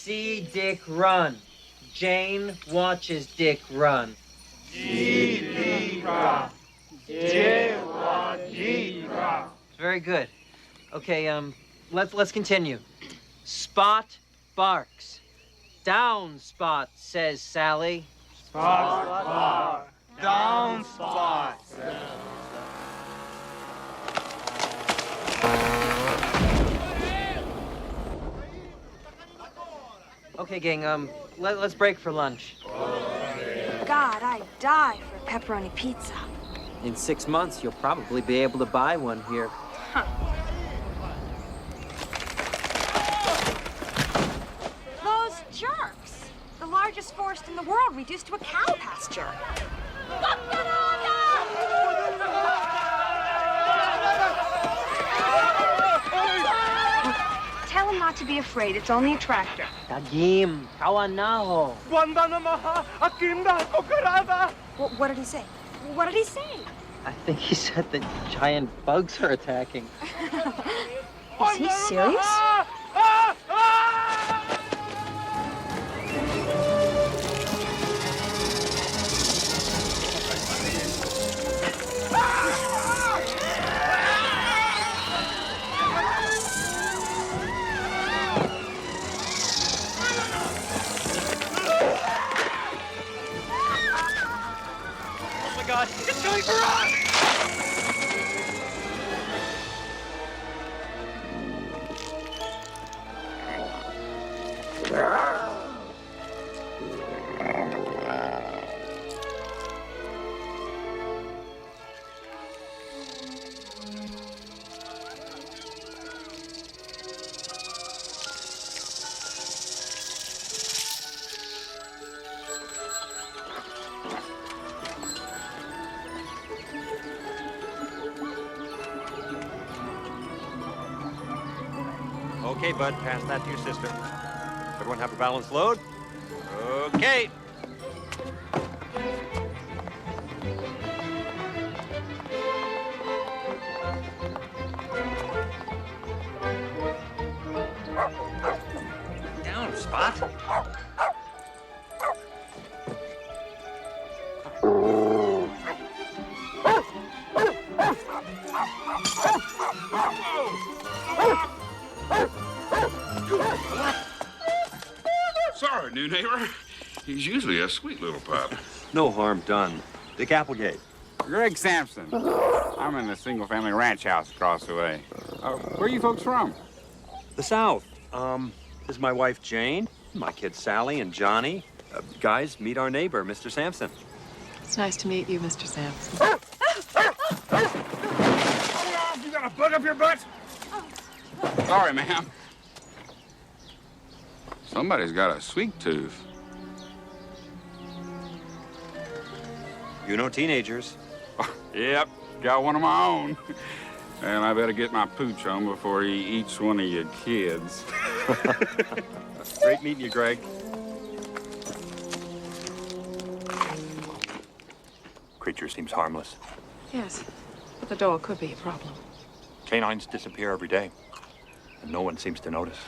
see Dick run. Jane watches Dick run. Very good. Okay, let's continue. Spot barks. Down, Spot, says Sally. Spot bark. Down, Spot. Okay, gang, let's break for lunch. God, I'd die for a pepperoni pizza. In 6 months, you'll probably be able to buy one here. Huh. Those jerks. The largest forest in the world reduced to a cow pasture. Tell him not to be afraid. It's only a tractor. Dagim, kawan na ho. What did he say? What did he say? I think he said that giant bugs are attacking. Is he serious? Oh my God, it's going for us! Okay, Bud, pass that to your sister. Everyone have a balanced load? Okay. Down, Spot. Sorry, new neighbor. He's usually a sweet little pup. No harm done. Dick Applegate. Greg Sampson. I'm in the single-family ranch house across the way. Where are you folks from? The South. This is my wife, Jane, my kids, Sally and Johnny. Guys, meet our neighbor, Mr. Sampson. It's nice to meet you, Mr. Sampson. You got a bug up your butt? Sorry, ma'am. Somebody's got a sweet tooth. You know teenagers. Yep, got one of my own. And I better get my pooch on before he eats one of your kids. Great meeting you, Greg. Creature seems harmless. Yes, but the dog could be a problem. Canines disappear every day, and no one seems to notice.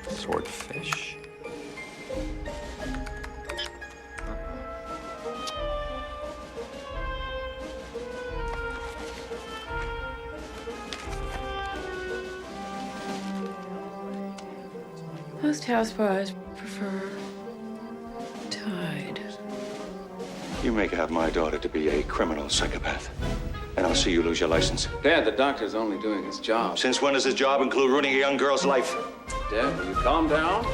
Swordfish. Most housewives prefer tied. You make out my daughter to be a criminal psychopath. And I'll see you lose your license. Dad, the doctor's only doing his job. Since when does his job include ruining a young girl's life? Dad, will you calm down?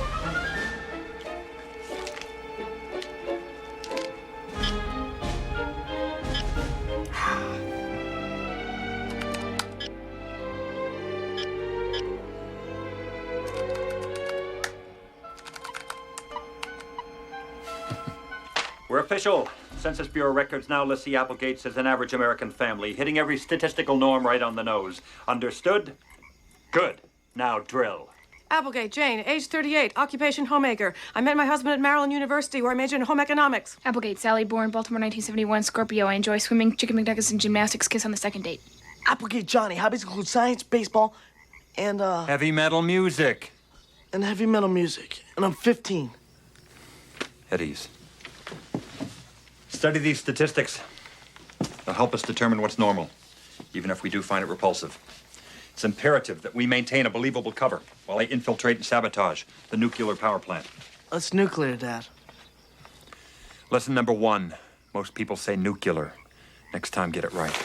We're official. Census Bureau records now list the Applegates as an average American family, hitting every statistical norm right on the nose. Understood? Good. Now drill. Applegate, Jane, age 38, occupation homemaker. I met my husband at Maryland University, where I majored in home economics. Applegate, Sally, born Baltimore, 1971, Scorpio. I enjoy swimming, chicken McNuggets, and gymnastics. Kiss on the second date. Applegate, Johnny, hobbies include science, baseball, and, Heavy metal music. and heavy metal music. And I'm 15. At ease. Study these statistics. They'll help us determine what's normal, even if we do find it repulsive. It's imperative that we maintain a believable cover while they infiltrate and sabotage the nuclear power plant. That's nuclear, Dad. Lesson number 1. Most people say nuclear. Next time, get it right.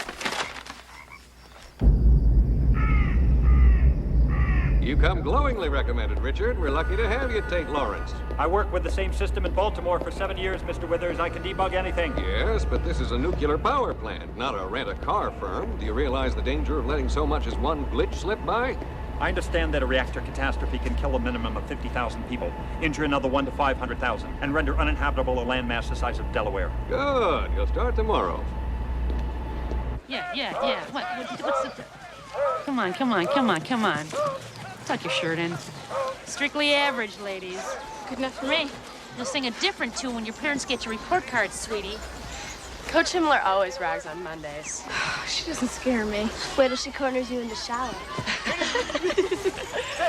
You come glowingly recommended, Richard. We're lucky to have you, Tate Lawrence. I worked with the same system in Baltimore for 7 years, Mr. Withers. I can debug anything. Yes, but this is a nuclear power plant, not a rent-a-car firm. Do you realize the danger of letting so much as one glitch slip by? I understand that a reactor catastrophe can kill a minimum of 50,000 people, injure another 1 to 500,000, and render uninhabitable a landmass the size of Delaware. Good. You'll start tomorrow. Yeah. What's the... Come on. Tuck your shirt in. Strictly average, ladies. Good enough for me. You'll sing a different tune when your parents get your report cards, sweetie. Coach Himmler always rags on Mondays. She doesn't scare me. Wait till she corners you in the shower.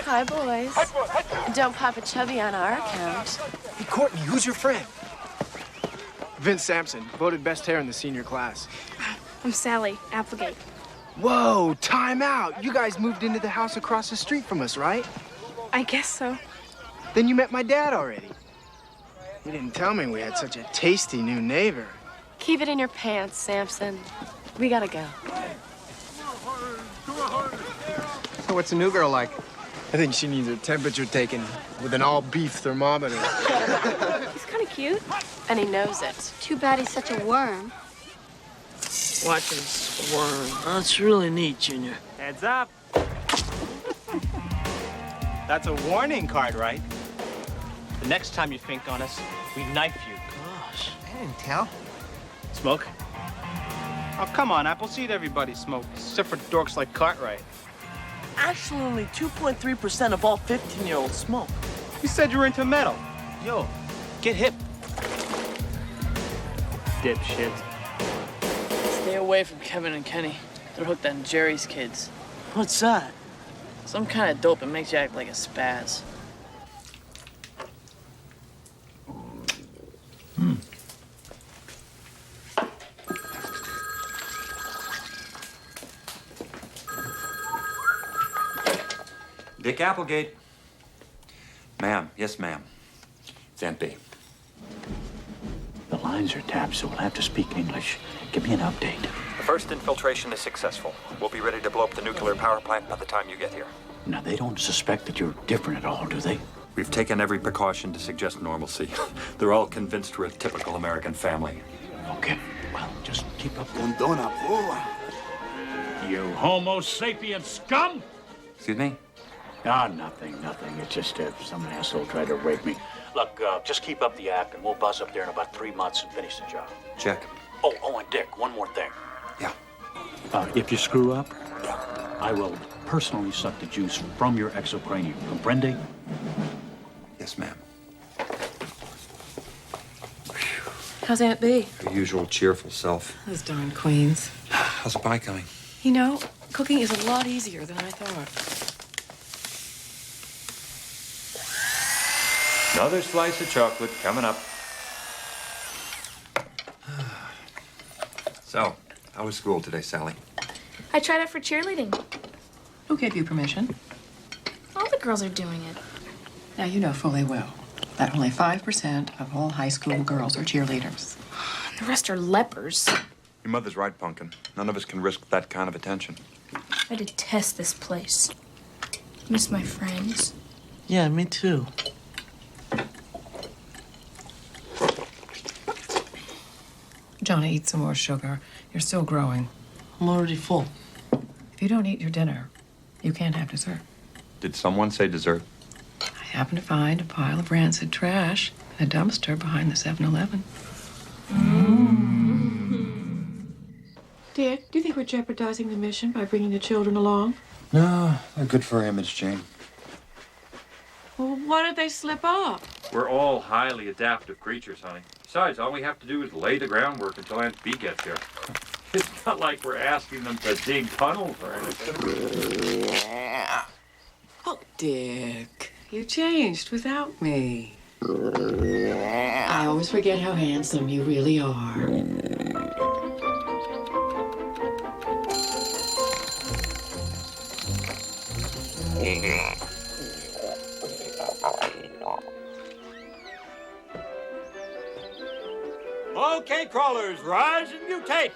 Hi, boys. Don't pop a chubby on our account. Hey, Courtney, who's your friend? Vince Sampson, voted best hair in the senior class. I'm Sally, Applegate. Whoa, time out. You guys moved into the house across the street from us, right? I guess so. Then you met my dad already. You didn't tell me we had such a tasty new neighbor. Keep it in your pants, Samson. We gotta go. So what's the new girl like? I think she needs her temperature taken with an all-beef thermometer. He's kind of cute. And he knows it. Too bad he's such a worm. Watching squirm. That's really neat, Junior. Heads up. That's a warning card, right? The next time you think on us, we knife you. Gosh. I didn't tell. Smoke? Oh, come on, Appleseed. Everybody smokes, except for dorks like Cartwright. Actually, only 2.3% of all 15-year-olds smoke. You said you were into metal. Yo, get hip. Dipshit. Stay away from Kevin and Kenny. They're hooked on Jerry's kids. What's that? Some kind of dope that makes you act like a spaz. Dick Applegate. Ma'am. Yes, ma'am. It's Aunt B. The lines are tapped, so we'll have to speak English. Give me an update. The first infiltration is successful. We'll be ready to blow up the nuclear power plant by the time you get here. Now, they don't suspect that you're different at all, do they? We've taken every precaution to suggest normalcy. They're all convinced we're a typical American family. Okay, well, just keep up. You Homo sapien scum! Excuse me? Ah, nothing. It's just some asshole tried to rape me. Look, just keep up the act, and we'll buzz up there in about 3 months and finish the job. Check. Oh, and Dick, one more thing. Yeah. If you screw up, I will personally suck the juice from your exocranium. Comprende? Yes, ma'am. How's Aunt B? Her usual cheerful self. Those darn queens. How's the pie coming? You know, cooking is a lot easier than I thought. Another slice of chocolate coming up. So, how was school today, Sally? I tried out for cheerleading. Who gave you permission? All the girls are doing it. Now, you know fully well that only 5% of all high school girls are cheerleaders. The rest are lepers. Your mother's right, Pumpkin. None of us can risk that kind of attention. I detest this place. Miss my friends. Yeah, me too. Johnny, eat some more sugar. You're still growing. I'm already full. If you don't eat your dinner, you can't have dessert. Did someone say dessert? I happened to find a pile of rancid trash in a dumpster behind the 7-Eleven. Dick, do you think we're jeopardizing the mission by bringing the children along? No, they're good for our image, Jane. Why did they slip up? We're all highly adaptive creatures, honey. Besides, all we have to do is lay the groundwork until Aunt Bee gets here. It's not like we're asking them to dig tunnels or anything. Oh, Dick, you changed without me. I always forget how handsome you really are. Okay, crawlers, rise and mutate.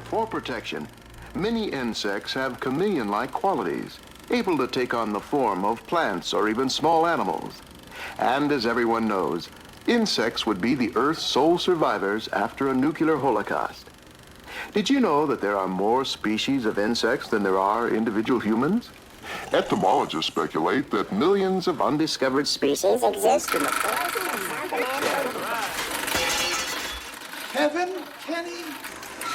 For protection, many insects have chameleon-like qualities, able to take on the form of plants or even small animals. And as everyone knows, insects would be the Earth's sole survivors after a nuclear holocaust. Did you know that there are more species of insects than there are individual humans? Entomologists speculate that millions of undiscovered species exist in the frozen and continental. Kevin, Kenny,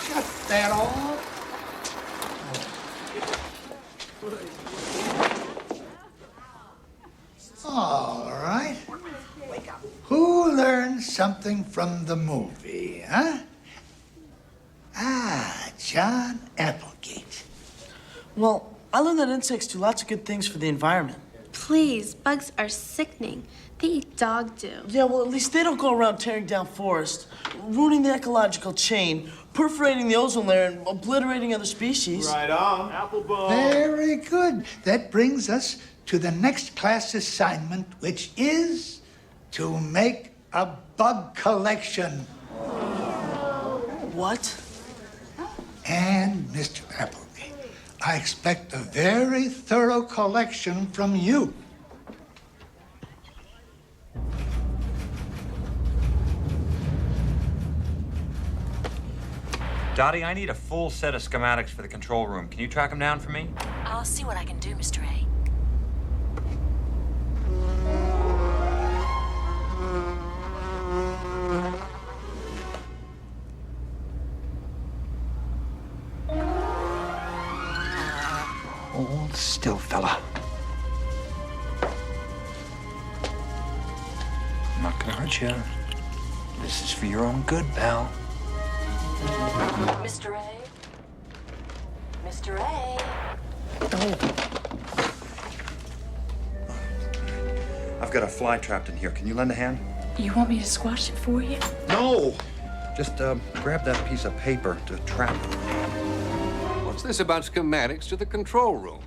shut that off. All right. Who learned something from the movie, huh? Ah, John Applegate. Well, I learned that insects do lots of good things for the environment. Please, bugs are sickening. They eat dog do. Yeah, well, at least they don't go around tearing down forests, ruining the ecological chain, perforating the ozone layer, and obliterating other species. Right on. Applebone. Very good. That brings us to the next class assignment, which is to make a bug collection. What? And, Mr. Applegate, I expect a very thorough collection from you. Dottie, I need a full set of schematics for the control room. Can you track them down for me? I'll see what I can do, Mr. A. Hold still, fella. I'm not gonna hurt you. This is for your own good, pal. Mr. A? Mr. A? I've got a fly trapped in here. Can you lend a hand? You want me to squash it for you? No! Just grab that piece of paper to trap it. What's this about schematics to the control room?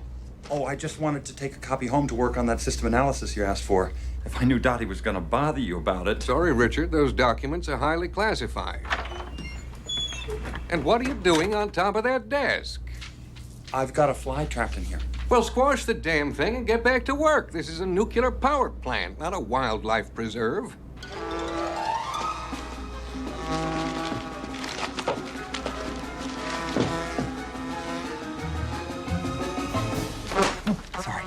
Oh, I just wanted to take a copy home to work on that system analysis you asked for. If I knew Dottie was gonna bother you about it. Sorry, Richard, those documents are highly classified. And what are you doing on top of that desk? I've got a fly trapped in here. Well, squash the damn thing and get back to work. This is a nuclear power plant, not a wildlife preserve. Sorry.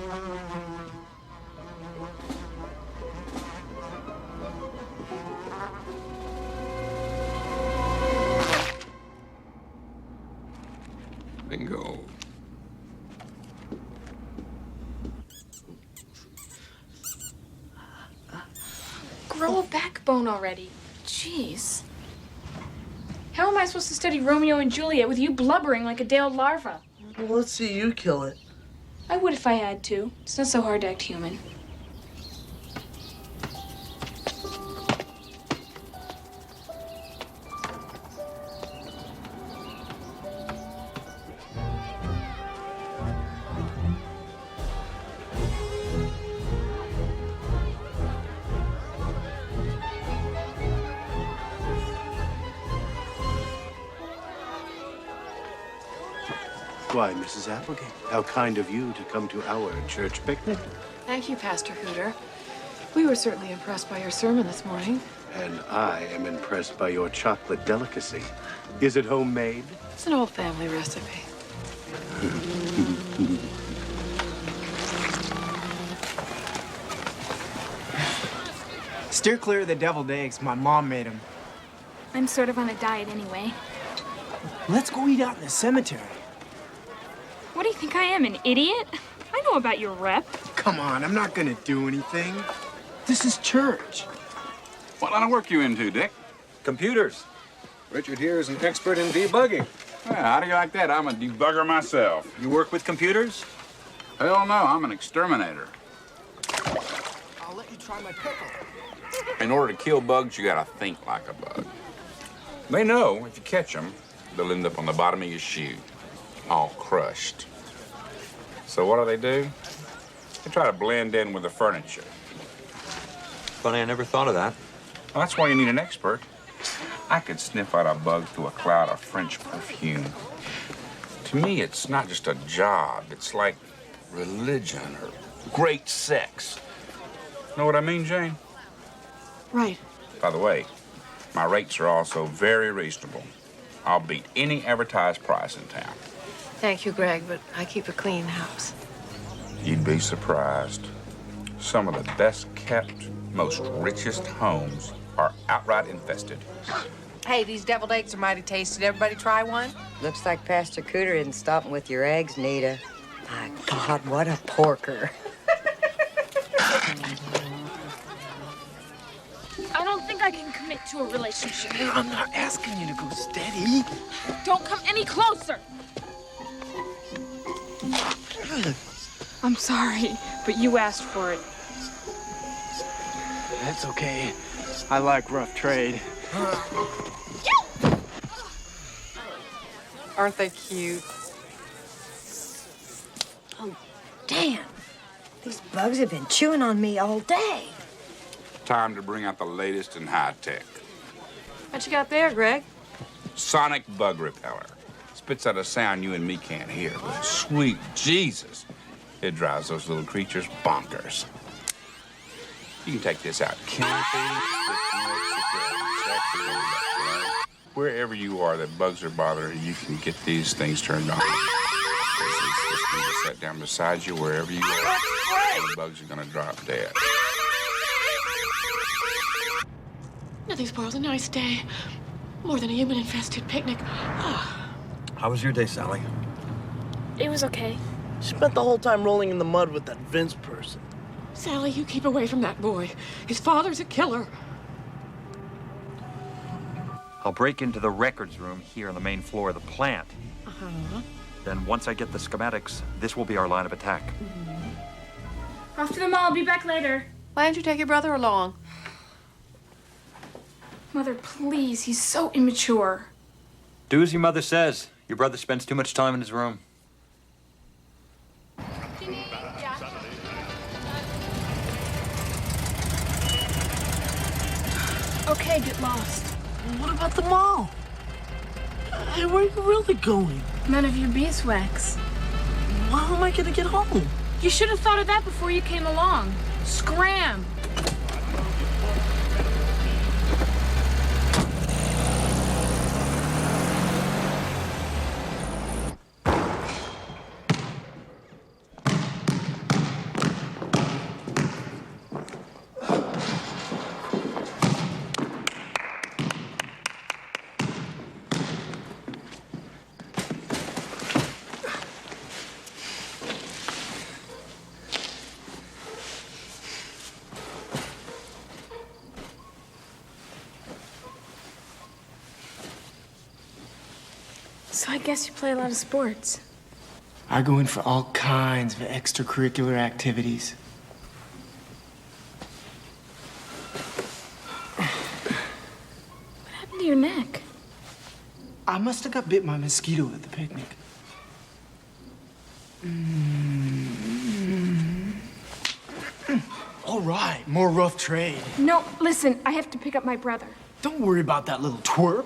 Bingo. Grow a backbone already. Jeez. How am I supposed to study Romeo and Juliet with you blubbering like a Dale larva? Well, let's see you kill it. I would if I had to. It's not so hard to act human. Why, Mrs. Applegate, how kind of you to come to our church picnic. Thank you, Pastor Hooter. We were certainly impressed by your sermon this morning. And I am impressed by your chocolate delicacy. Is it homemade? It's an old family recipe. Steer clear of the deviled eggs. My mom made them. I'm sort of on a diet anyway. Let's go eat out in the cemetery. What do you think I am, an idiot? I know about your rep. Come on, I'm not gonna do anything. This is church. What line of work you into, Dick? Computers. Richard here is an expert in debugging. Well, how do you like that? I'm a debugger myself. You work with computers? Hell no, I'm an exterminator. I'll let you try my pickle. In order to kill bugs, you gotta think like a bug. They know if you catch them, they'll end up on the bottom of your shoe, all crushed. So what do? They try to blend in with the furniture. Funny, I never thought of that. Well, that's why you need an expert. I could sniff out a bug through a cloud of French perfume. To me, it's not just a job. It's like religion or great sex. Know what I mean, Jane? Right. By the way, my rates are also very reasonable. I'll beat any advertised price in town. Thank you, Greg, but I keep a clean house. You'd be surprised. Some of the best kept, most richest homes are outright infested. Hey, these deviled eggs are mighty tasty. Did everybody try one? Looks like Pastor Cooter isn't stopping with your eggs, Nita. My God, what a porker. I don't think I can commit to a relationship. I'm not asking you to go steady. Don't come any closer. I'm sorry, but you asked for it. That's okay. I like rough trade. Aren't they cute? Oh, damn. These bugs have been chewing on me all day. Time to bring out the latest in high tech. What you got there, Greg? Sonic bug repeller. Spits out a sound you and me can't hear, but sweet Jesus, it drives those little creatures bonkers. You can take this out. Wherever you are that bugs are bothering, you can get these things turned on. Just need to sit down beside you wherever you are. The bugs are gonna drop dead. Nothing spoils a nice day. More than a human-infested picnic. How was your day, Sally? It was okay. Spent the whole time rolling in the mud with that Vince person. Sally, you keep away from that boy. His father's a killer. I'll break into the records room here on the main floor of the plant. Uh-huh. Then once I get the schematics, this will be our line of attack. Off to the mall. I'll be back later. Why don't you take your brother along? Mother, please. He's so immature. Do as your mother says. Your brother spends too much time in his room. Okay, get lost. What about the mall? Hey, where are you really going? None of your beeswax. How am I gonna get home? You should have thought of that before you came along. Scram! So I guess you play a lot of sports. I go in for all kinds of extracurricular activities. What happened to your neck? I must have got bit by a mosquito at the picnic. All right, more rough trade. No, listen, I have to pick up my brother. Don't worry about that little twerp.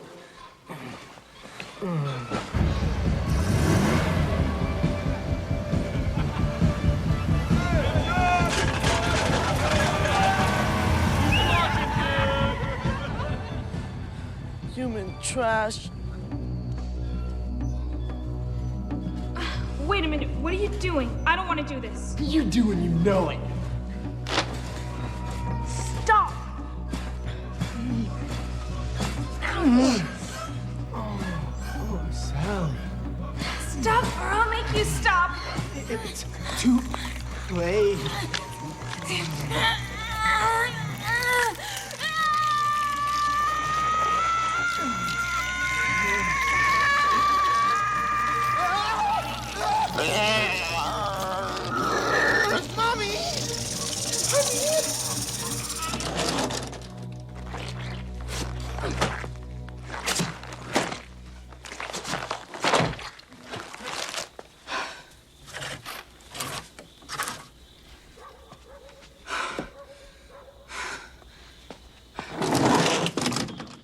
Human trash. Wait a minute, what are you doing? I don't want to do this. You do and you know it. Stop! Oh, Sally. Stop or I'll make you stop. It's too late. Mommy!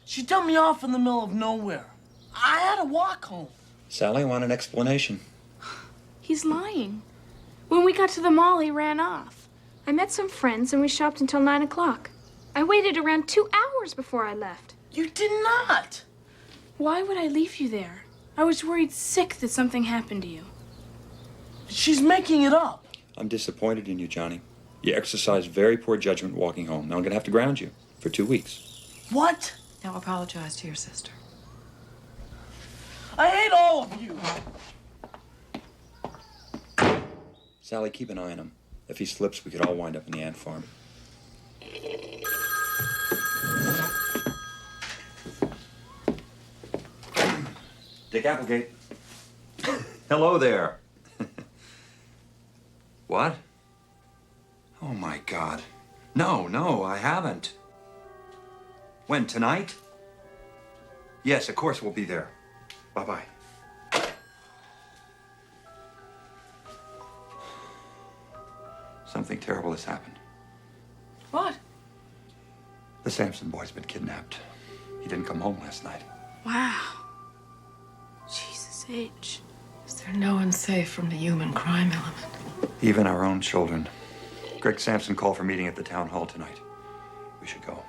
She dumped me off in the middle of nowhere. I had to walk home. Sally, I want an explanation. He's lying. When we got to the mall, he ran off. I met some friends and we shopped until 9 o'clock. I waited around 2 hours before I left. You did not. Why would I leave you there? I was worried sick that something happened to you. She's making it up. I'm disappointed in you, Johnny. You exercised very poor judgment walking home. Now I'm going to have to ground you for 2 weeks. What? Now apologize to your sister. I hate all of you. Sally, keep an eye on him. If he slips, we could all wind up in the ant farm. Dick Applegate. Hello there. What? Oh, my God. No, I haven't. When, tonight? Yes, of course we'll be there. Bye-bye. Something terrible has happened. What? The Sampson boy's been kidnapped. He didn't come home last night. Wow. Jesus H. Is there no one safe from the human crime element? Even our own children. Greg Sampson called for a meeting at the town hall tonight. We should go.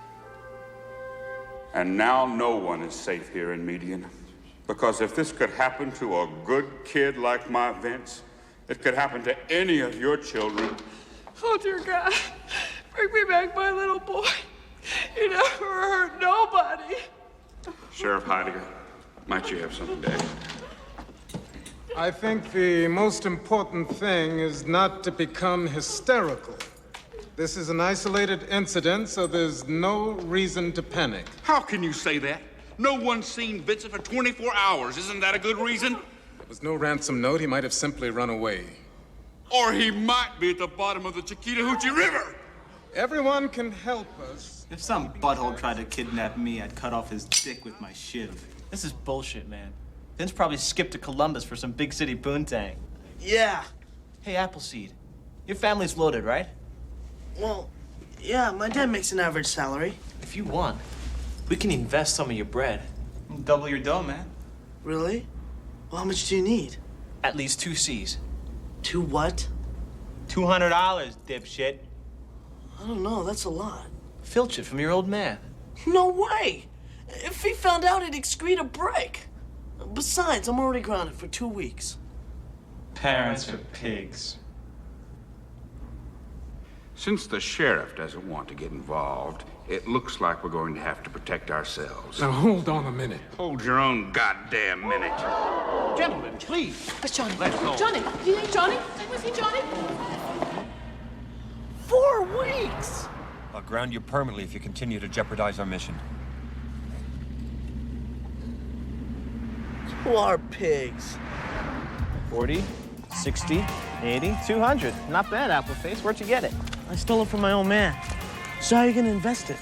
And now no one is safe here in Median. Because if this could happen to a good kid like my Vince, it could happen to any of your children. Oh, dear God. Bring me back my little boy. He never hurt nobody. Sheriff Heidegger, might you have something to add? I think the most important thing is not to become hysterical. This is an isolated incident, so there's no reason to panic. How can you say that? No one's seen Vincent for 24 hours. Isn't that a good reason? There was no ransom note. He might have simply run away. Or he might be at the bottom of the Chiquita-Hoochie River. Everyone can help us. If some butthole tried to kidnap me, I'd cut off his dick with my shiv. This is bullshit, man. Vince probably skipped to Columbus for some big city boontang. Yeah. Hey, Appleseed, your family's loaded, right? Well, yeah, my dad makes an average salary. If you want, we can invest some of your bread. Double your dough, man. Really? Well, how much do you need? At least 2 C's. 2 what? $200, dipshit. I don't know, that's a lot. Filch it from your old man. No way! If he found out, he'd excrete a brick. Besides, I'm already grounded for 2 weeks. Parents are pigs. Since the sheriff doesn't want to get involved, it looks like we're going to have to protect ourselves. Now, hold on a minute. Hold your own goddamn minute. Gentlemen, please. Where's Johnny? Let's go. Johnny, do you think Johnny? Was he Johnny? 4 weeks! I'll ground you permanently if you continue to jeopardize our mission. Who are pigs? 40, 60, 80, 200. Not bad, Appleface. Where'd you get it? I stole it from my old man. So how are you gonna invest it?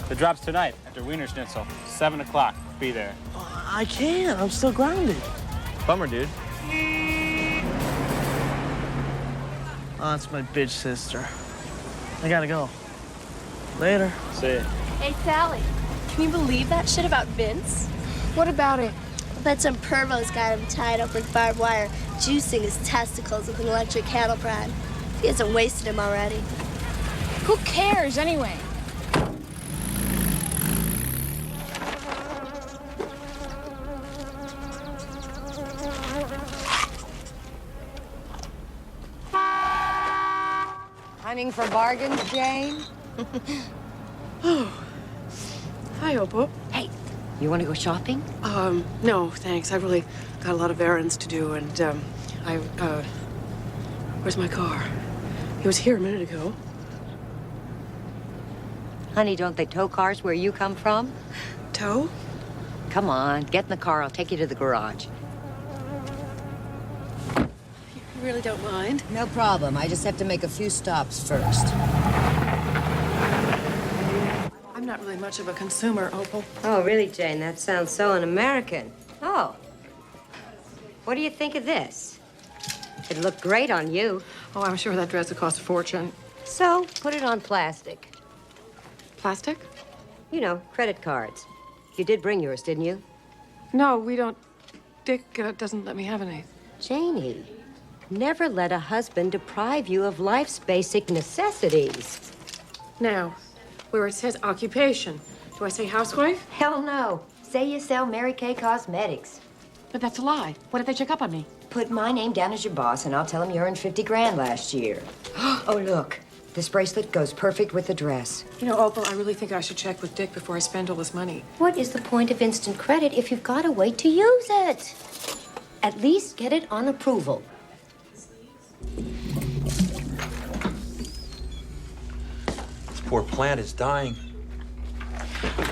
The drop's tonight after Wiener Schnitzel. 7 o'clock. Be there. I can't. I'm still grounded. Bummer, dude. Oh, that's my bitch sister. I gotta go. Later. See ya. Hey, Sally, can you believe that shit about Vince? What about it? I bet some pervo's got him tied up with barbed wire, juicing his testicles with an electric cattle prod. He hasn't wasted him already. Who cares anyway? Hunting for bargains, Jane? Hi, Opal. Hey, You want to go shopping? No, thanks. I really got a lot of errands to do, and, where's my car? He was here a minute ago. Honey, don't they tow cars where you come from? Tow? Come on, get in the car. I'll take you to the garage. You really don't mind? No problem. I just have to make a few stops first. I'm not really much of a consumer, Opal. Oh, really, Jane? That sounds so un-American. Oh. What do you think of this? It'd look great on you. Oh, I'm sure that dress would cost a fortune. So, put it on plastic. Plastic? You know, credit cards. You did bring yours, didn't you? No, we don't. Dick doesn't let me have any. Janie, never let a husband deprive you of life's basic necessities. Now, where it says occupation, do I say housewife? Hell no. Say you sell Mary Kay Cosmetics. But that's a lie. What if they check up on me? Put my name down as your boss, and I'll tell them you earned 50 grand last year. Oh, look. This bracelet goes perfect with the dress. You know, Opal, I really think I should check with Dick before I spend all this money. What is the point of instant credit if you've got to wait to use it? At least get it on approval. This poor plant is dying.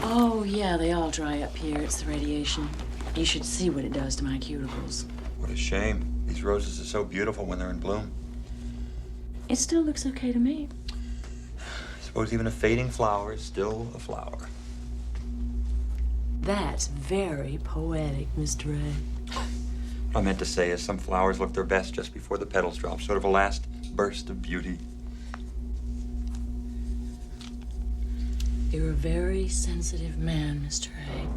Oh, yeah, they all dry up here. It's the radiation. You should see what it does to my cuticles. What a shame. These roses are so beautiful when they're in bloom. It still looks okay to me. I suppose even a fading flower is still a flower. That's very poetic, Mr. A. What I meant to say is some flowers look their best just before the petals drop, sort of a last burst of beauty. You're a very sensitive man, Mr. A.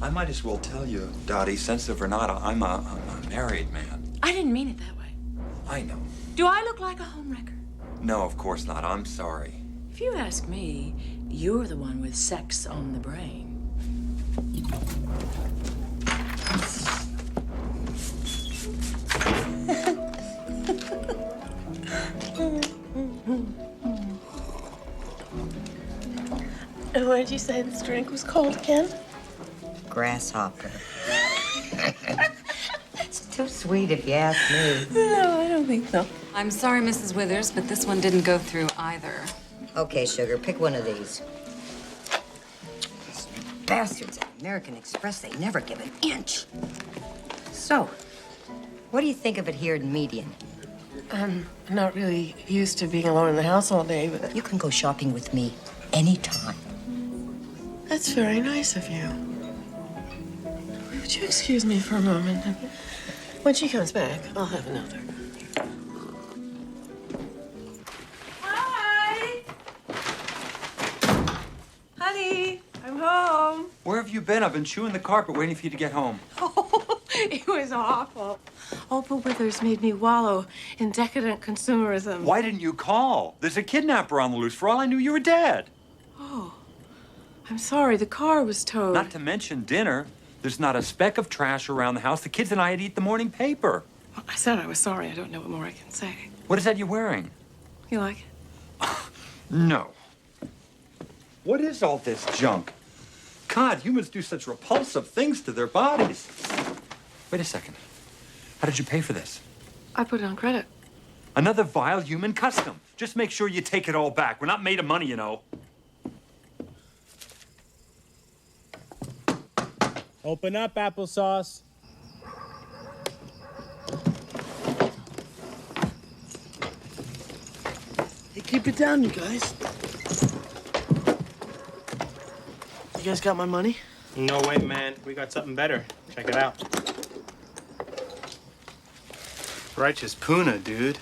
I might as well tell you, Dottie, sensitive or not, I'm a married man. I didn't mean it that way. I know. Do I look like a homewrecker? No, of course not. I'm sorry. If you ask me, you're the one with sex on the brain. And what did you say this drink was called again? Grasshopper. It's too sweet if you ask me. No, I don't think so. I'm sorry, Mrs. Withers, but this one didn't go through either. Okay, sugar, pick one of these. These bastards at American Express, they never give an inch. So, what do you think of it here in Median? I'm not really used to being alone in the house all day, but... You can go shopping with me anytime. That's very nice of you. Would you excuse me for a moment? When she comes back, I'll have another. Hi! Honey, I'm home. Where have you been? I've been chewing the carpet waiting for you to get home. It was awful. Opal Withers made me wallow in decadent consumerism. Why didn't you call? There's a kidnapper on the loose. For all I knew, you were dead. Oh, I'm sorry. The car was towed. Not to mention dinner. There's not a speck of trash around the house. The kids and I had eat the morning paper. Well, I said I was sorry. I don't know what more I can say. What is that you're wearing? You like it? No. What is all this junk? God, humans do such repulsive things to their bodies. Wait a second. How did you pay for this? I put it on credit. Another vile human custom. Just make sure you take it all back. We're not made of money, you know. Open up, applesauce. Hey, keep it down, you guys. You guys got my money? No way, man. We got something better. Check it out. Righteous Puna, dude.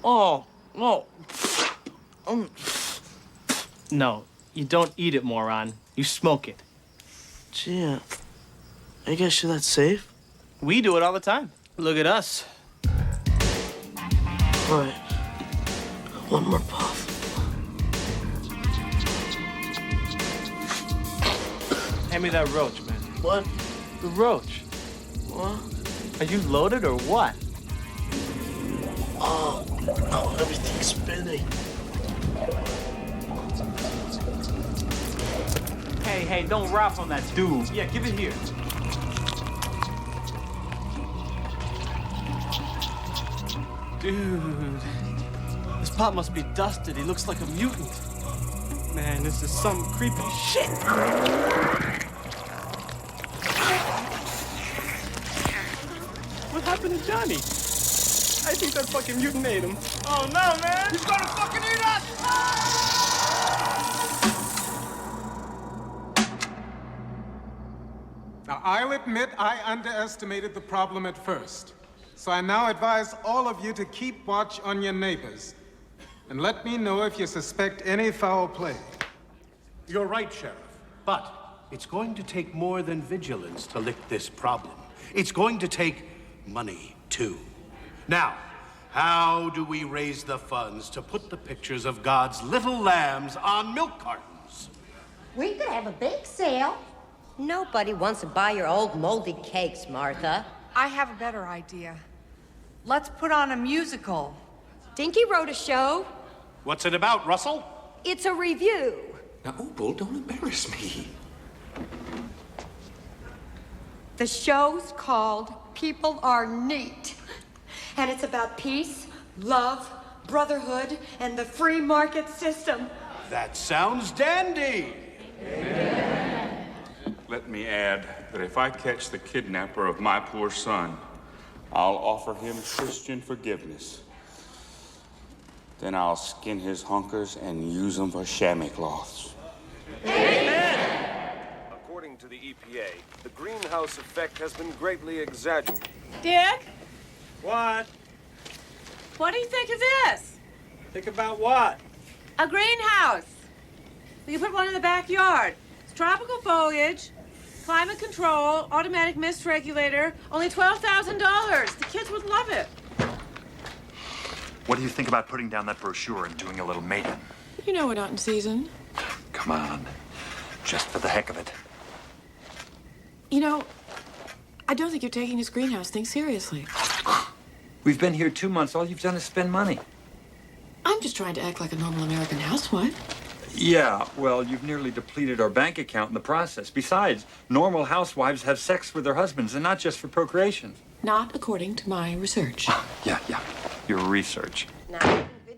Oh, no. No, you don't eat it, moron. You smoke it. Gee, I guess that's safe. We do it all the time. Look at us. All right. One more puff. Hand me that roach, man. What? The roach. What? Are you loaded or what? Oh, Oh, everything's spinning. Hey, don't rap on that dude. Yeah, give it here. Dude, this pot must be dusted. He looks like a mutant. Man, this is some creepy shit. What happened to Johnny? I think that fucking mutant ate him. Oh no, man! He's gonna fucking eat us! Now, I'll admit I underestimated the problem at first. So I now advise all of you to keep watch on your neighbors. And let me know if you suspect any foul play. You're right, Sheriff. But it's going to take more than vigilance to lick this problem. It's going to take money, too. Now, how do we raise the funds to put the pictures of God's little lambs on milk cartons? We could have a bake sale. Nobody wants to buy your old moldy cakes, Martha. I have a better idea. Let's put on a musical. Dinky wrote a show. What's it about, Russell? It's a review. Now, Opal, don't embarrass me. The show's called People Are Neat. And it's about peace, love, brotherhood, and the free market system. That sounds dandy. Let me add that if I catch the kidnapper of my poor son, I'll offer him Christian forgiveness. Then I'll skin his hunkers and use them for chamois cloths. According to the EPA, the greenhouse effect has been greatly exaggerated. Dick, What? what do you think of this? Think about what? A greenhouse. You put one in the backyard. It's tropical foliage, climate control, automatic mist regulator, only $12,000. The kids would love it. What do you think about putting down that brochure and doing a little mating? You know we're not in season. Come on. Just for the heck of it. You know, I don't think you're taking this greenhouse thing seriously. We've been here 2 months. All you've done is spend money. I'm just trying to act like a normal American housewife. Yeah, well, you've nearly depleted our bank account in the process. Besides, normal housewives have sex with their husbands, and not just for procreation. Not according to my research. Yeah. Your research.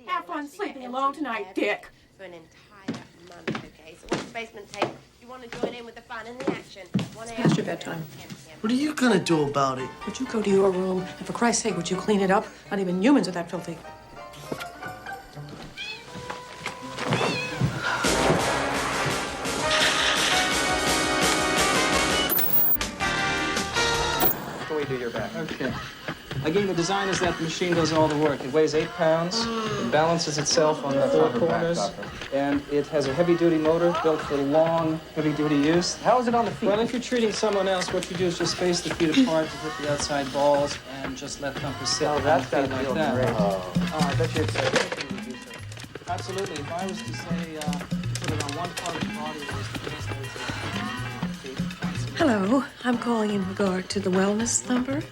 Have fun sleeping alone tonight, Dick. For an entire month, okay? So what's the basement tape? You want to join in with the fun and the action? It's past your bedtime. What are you gonna do about it? Would you go to your room, and for Christ's sake, would you clean it up? Not even humans are that filthy. Can we do your back? Okay. Again, the design is that the machine does all the work. It weighs 8 pounds. It balances itself on the 4 corners. And it has a heavy-duty motor built for long, heavy-duty use. How is it on the feet? Well, if you're treating someone else, what you do is just space the feet apart to hit the outside balls and just let Thumper sit on the feet like that. Great. I bet you it's anything you do, sir. Absolutely. If I was to say, put it on one part of the body, it was the best, I would say. Hello, I'm calling in regard to the wellness thumper.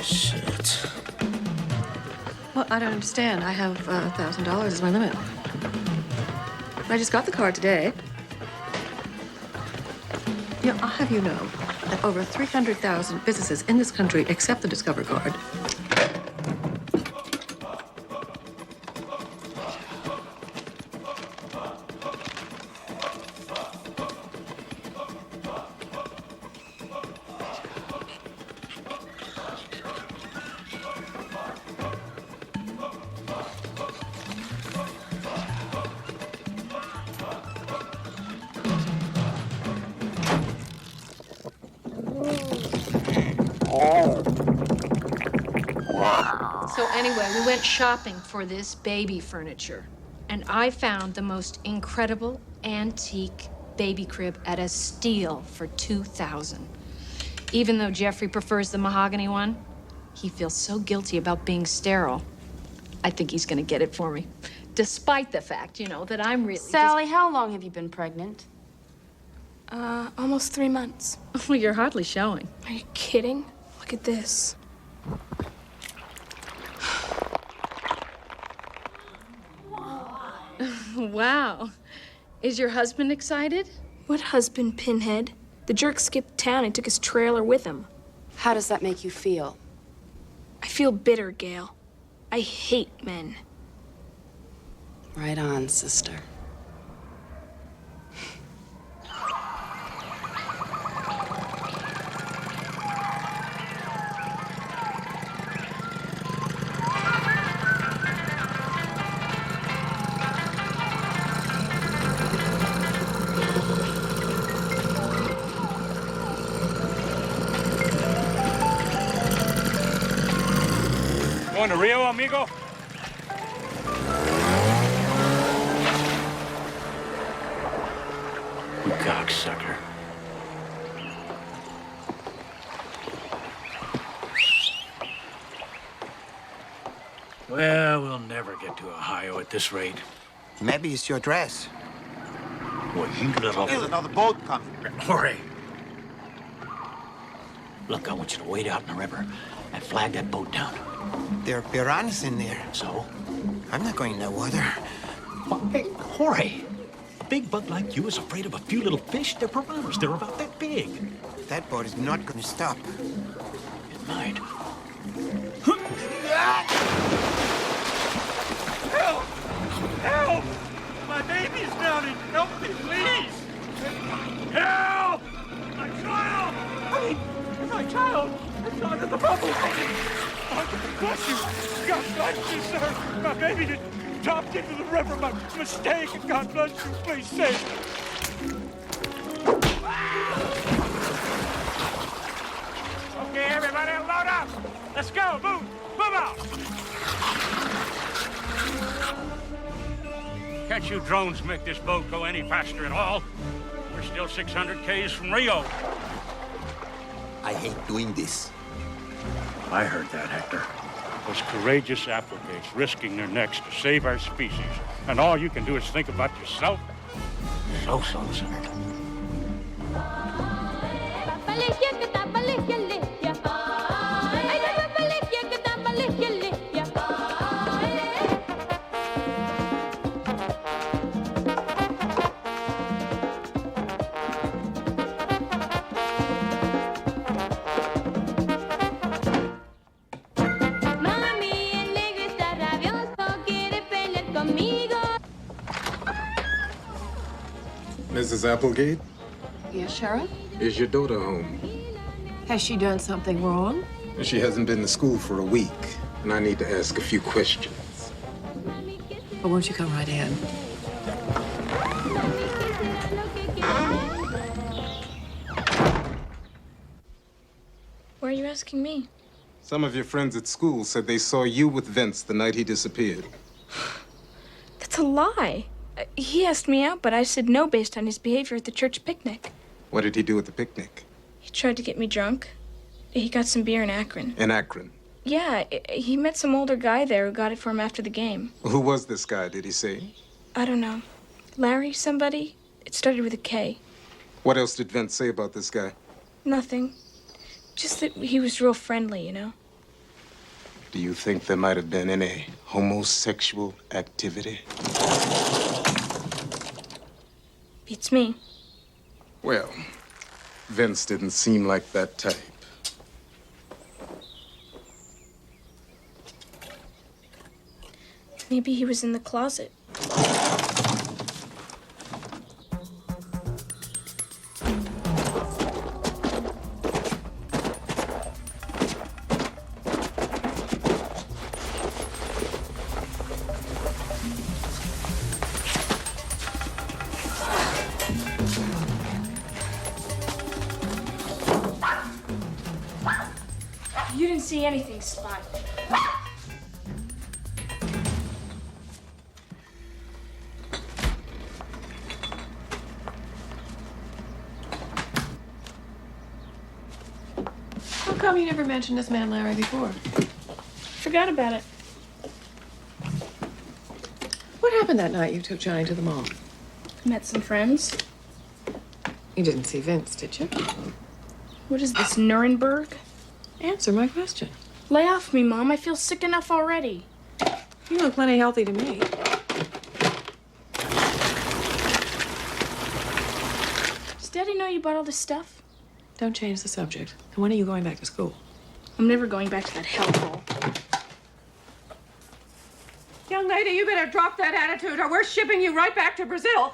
Shit. Well, I don't understand. I have $1,000 as my limit. I just got the card today. You know, I'll have you know that over 300,000 businesses in this country accept the Discover card. So anyway, we went shopping for this baby furniture, and I found the most incredible antique baby crib at a steal for $2,000. Even though Jeffrey prefers the mahogany one, he feels so guilty about being sterile. I think he's gonna get it for me, despite the fact, you know, that I'm really Sally, how long have you been pregnant? Almost 3 months. Well, you're hardly showing. Are you kidding? Look at this. Wow. Is your husband excited? What husband, Pinhead? The jerk skipped town and took his trailer with him. How does that make you feel? I feel bitter, Gail. I hate men. Right on, sister. Going to Rio, amigo? You cocksucker. Well, we'll never get to Ohio at this rate. Maybe it's your dress. Boy, you little... There's another boat coming. Hurry. Look, I want you to wade out in the river and flag that boat down. There are piranhas in there. So? I'm not going in that water. Hey, Jorge, a big bug like you is afraid of a few little fish. They're piranhas. They're about that big. That boat is not going to stop. It might. Help! Help! My baby's drowning! Help me, please! Help! My child! My child! It's under the bubble! God bless you! God bless you, sir! My baby dropped into the river by mistake, and God bless you! Please save me! Okay, everybody, load up! Let's go! Move! Move out! Can't you drones make this boat go any faster at all? We're still 600 Ks from Rio. I hate doing this. I heard that, Hector. Those courageous Applegates risking their necks to save our species. And all you can do is think about yourself? So, sir. Mrs. Applegate, Yes, Sheriff? is your daughter home? Has she done something wrong? She hasn't been to school for a week, and I need to ask a few questions. Well, won't you come right in? Why are you asking me? Some of your friends at school said they saw you with Vince the night he disappeared. That's a lie. He asked me out, but I said no based on his behavior at the church picnic. What did he do at the picnic? He tried to get me drunk. He got some beer in Akron. In Akron? Yeah, he met some older guy there who got it for him after the game. Who was this guy, did he say? I don't know. Larry, somebody? It started with a K. What else did Vince say about this guy? Nothing. Just that he was real friendly, you know? Do you think there might have been any homosexual activity? Beats me. Well, Vince didn't seem like that type. Maybe he was in the closet. You didn't see anything, Spot. How come you never mentioned this man Larry before? Forgot about it. What happened that night you took Johnny to the mall? Met some friends. You didn't see Vince, did you? What is this, Nuremberg? Answer my question. Lay off me, Mom. I feel sick enough already. You look plenty healthy to me. Does Daddy know you bought all this stuff? Don't change the subject. And when are you going back to school? I'm never going back to that hellhole. Young lady, you better drop that attitude or we're shipping you right back to Brazil.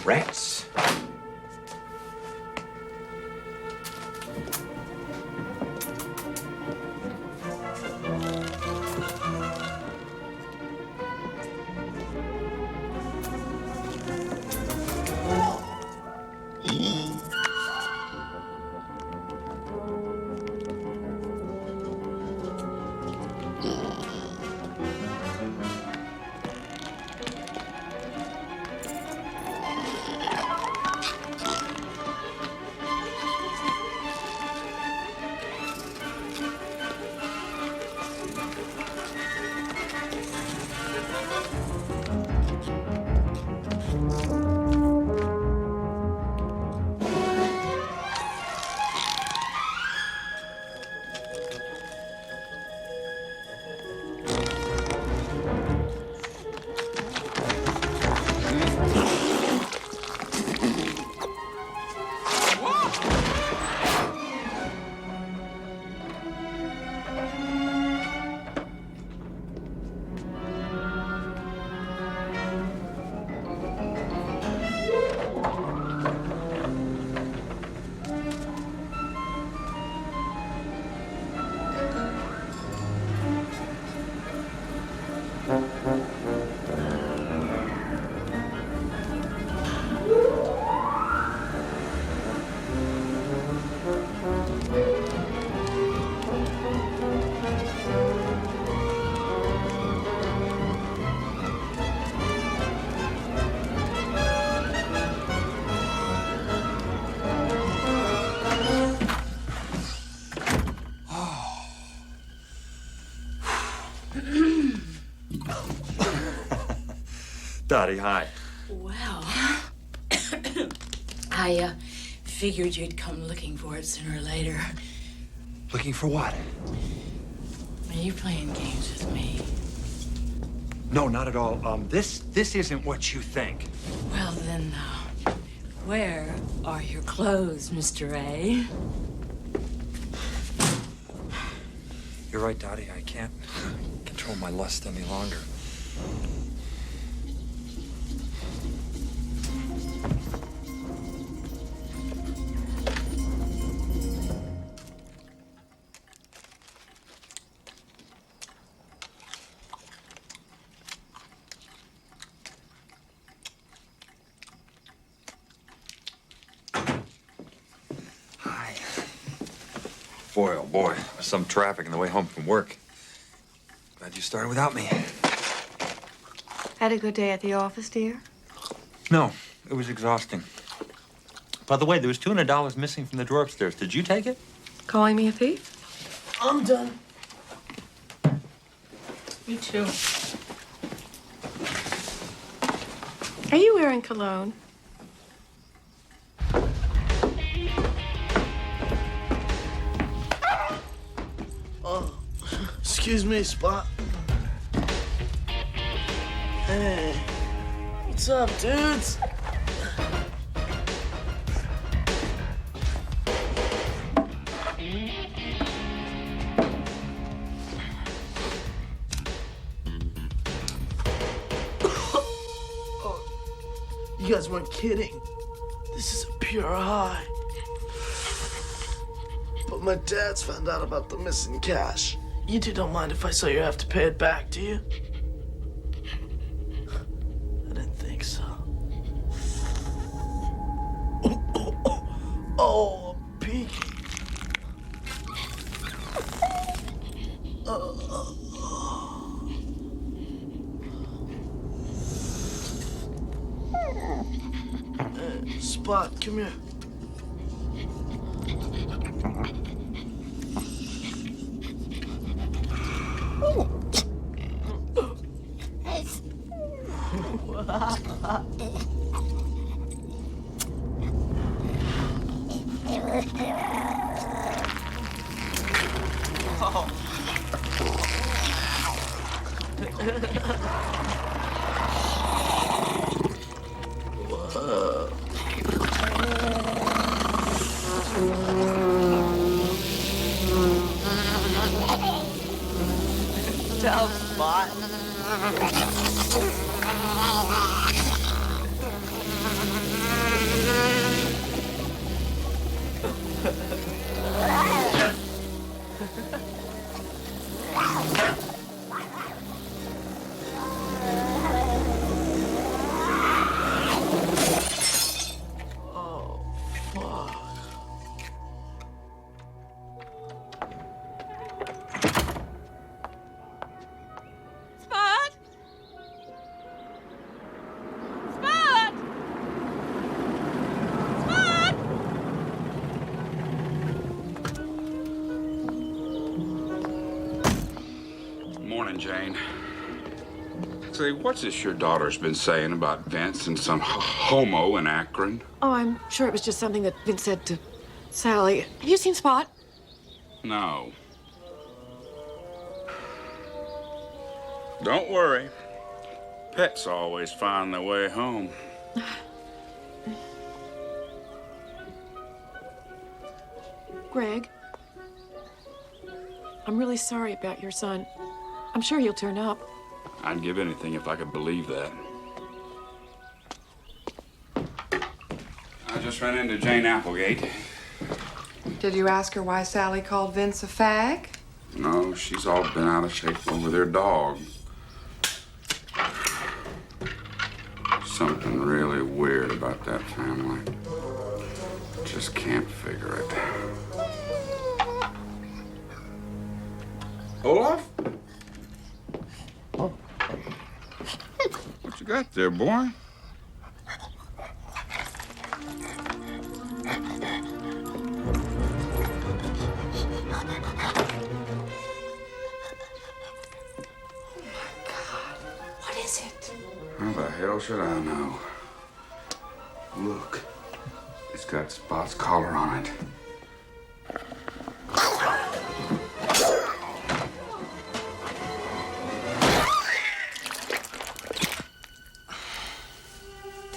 Rats. Dottie, hi. Well, I figured you'd come looking for it sooner or later. Looking for what? Are you playing games with me? No, not at all. This isn't what you think. Well, then, where are your clothes, Mr. A? You're right, Dottie. I can't control my lust any longer. Boy, oh boy, some traffic on the way home from work. Glad you started without me. Had a good day at the office, dear? No, it was exhausting. By the way, there was $200 missing from the drawer upstairs. Did you take it? Calling me a thief? I'm done. Me too. Are you wearing cologne? Oh, excuse me, Spot. Hey, what's up, dudes? You guys weren't kidding. This is a pure high. But my dad's found out about the missing cash. You two don't mind if I say you have to pay it back, do you? I didn't think so. Oh, I'm peeking. Hey, Spot, come here. Tough Spot. Spot! Spot! Spot! Morning, Jane. Say, what's this your daughter's been saying about Vince and some homo in Akron? Oh, I'm sure it was just something that Vince said to Sally. Have you seen Spot? No. Don't worry. Pets always find their way home. Greg, I'm really sorry about your son. I'm sure he'll turn up. I'd give anything if I could believe that. I just ran into Jane Applegate. Did you ask her why Sally called Vince a fag? No, she's all been out of shape over their dog. Something really weird about that family. Just can't figure it. Olaf? What you got there, boy? What is it? How the hell should I know? Look, it's got Spot's collar on it.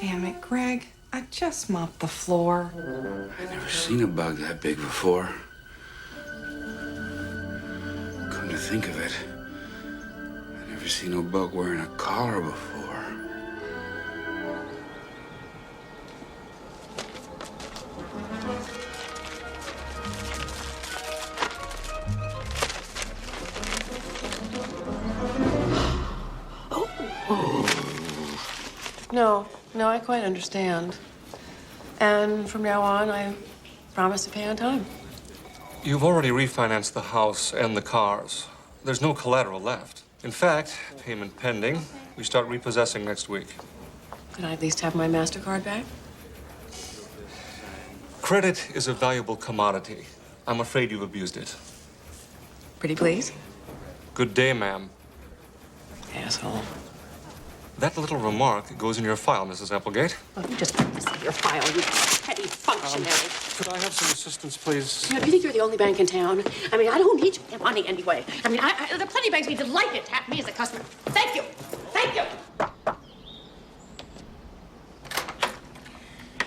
Damn it, Greg. I just mopped the floor. I've never seen a bug that big before. Come to think of it, I've never seen no bug wearing a collar before. No, I quite understand. And from now on, I promise to pay on time. You've already refinanced the house and the cars. There's no collateral left. In fact, payment pending. We start repossessing next week. Could I at least have my MasterCard back? Credit is a valuable commodity. I'm afraid you've abused it. Pretty please? Good day, ma'am. Asshole. That little remark goes in your file, Mrs. Applegate. Well, you just put this in your file, you petty functionary. Could I have some assistance, please? You know, you think you're the only bank in town? I mean, I don't need your money anyway. I mean, there are plenty of banks be delighted to have me as a customer. Thank you. Thank you.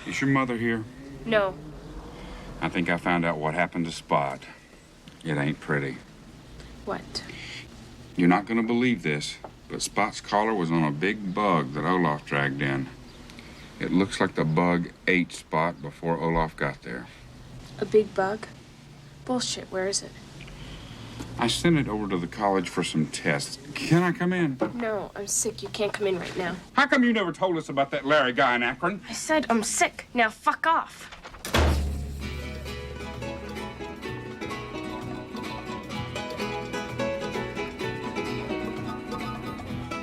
Is your mother here? No. I think I found out what happened to Spot. It ain't pretty. What? You're not gonna believe this, but Spot's collar was on a big bug that Olaf dragged in. It looks like the bug ate Spot before Olaf got there. A big bug? Bullshit. Where is it? I sent it over to the college for some tests. Can I come in? No, I'm sick. You can't come in right now. How come you never told us about that Larry guy in Akron? I said I'm sick. Now fuck off.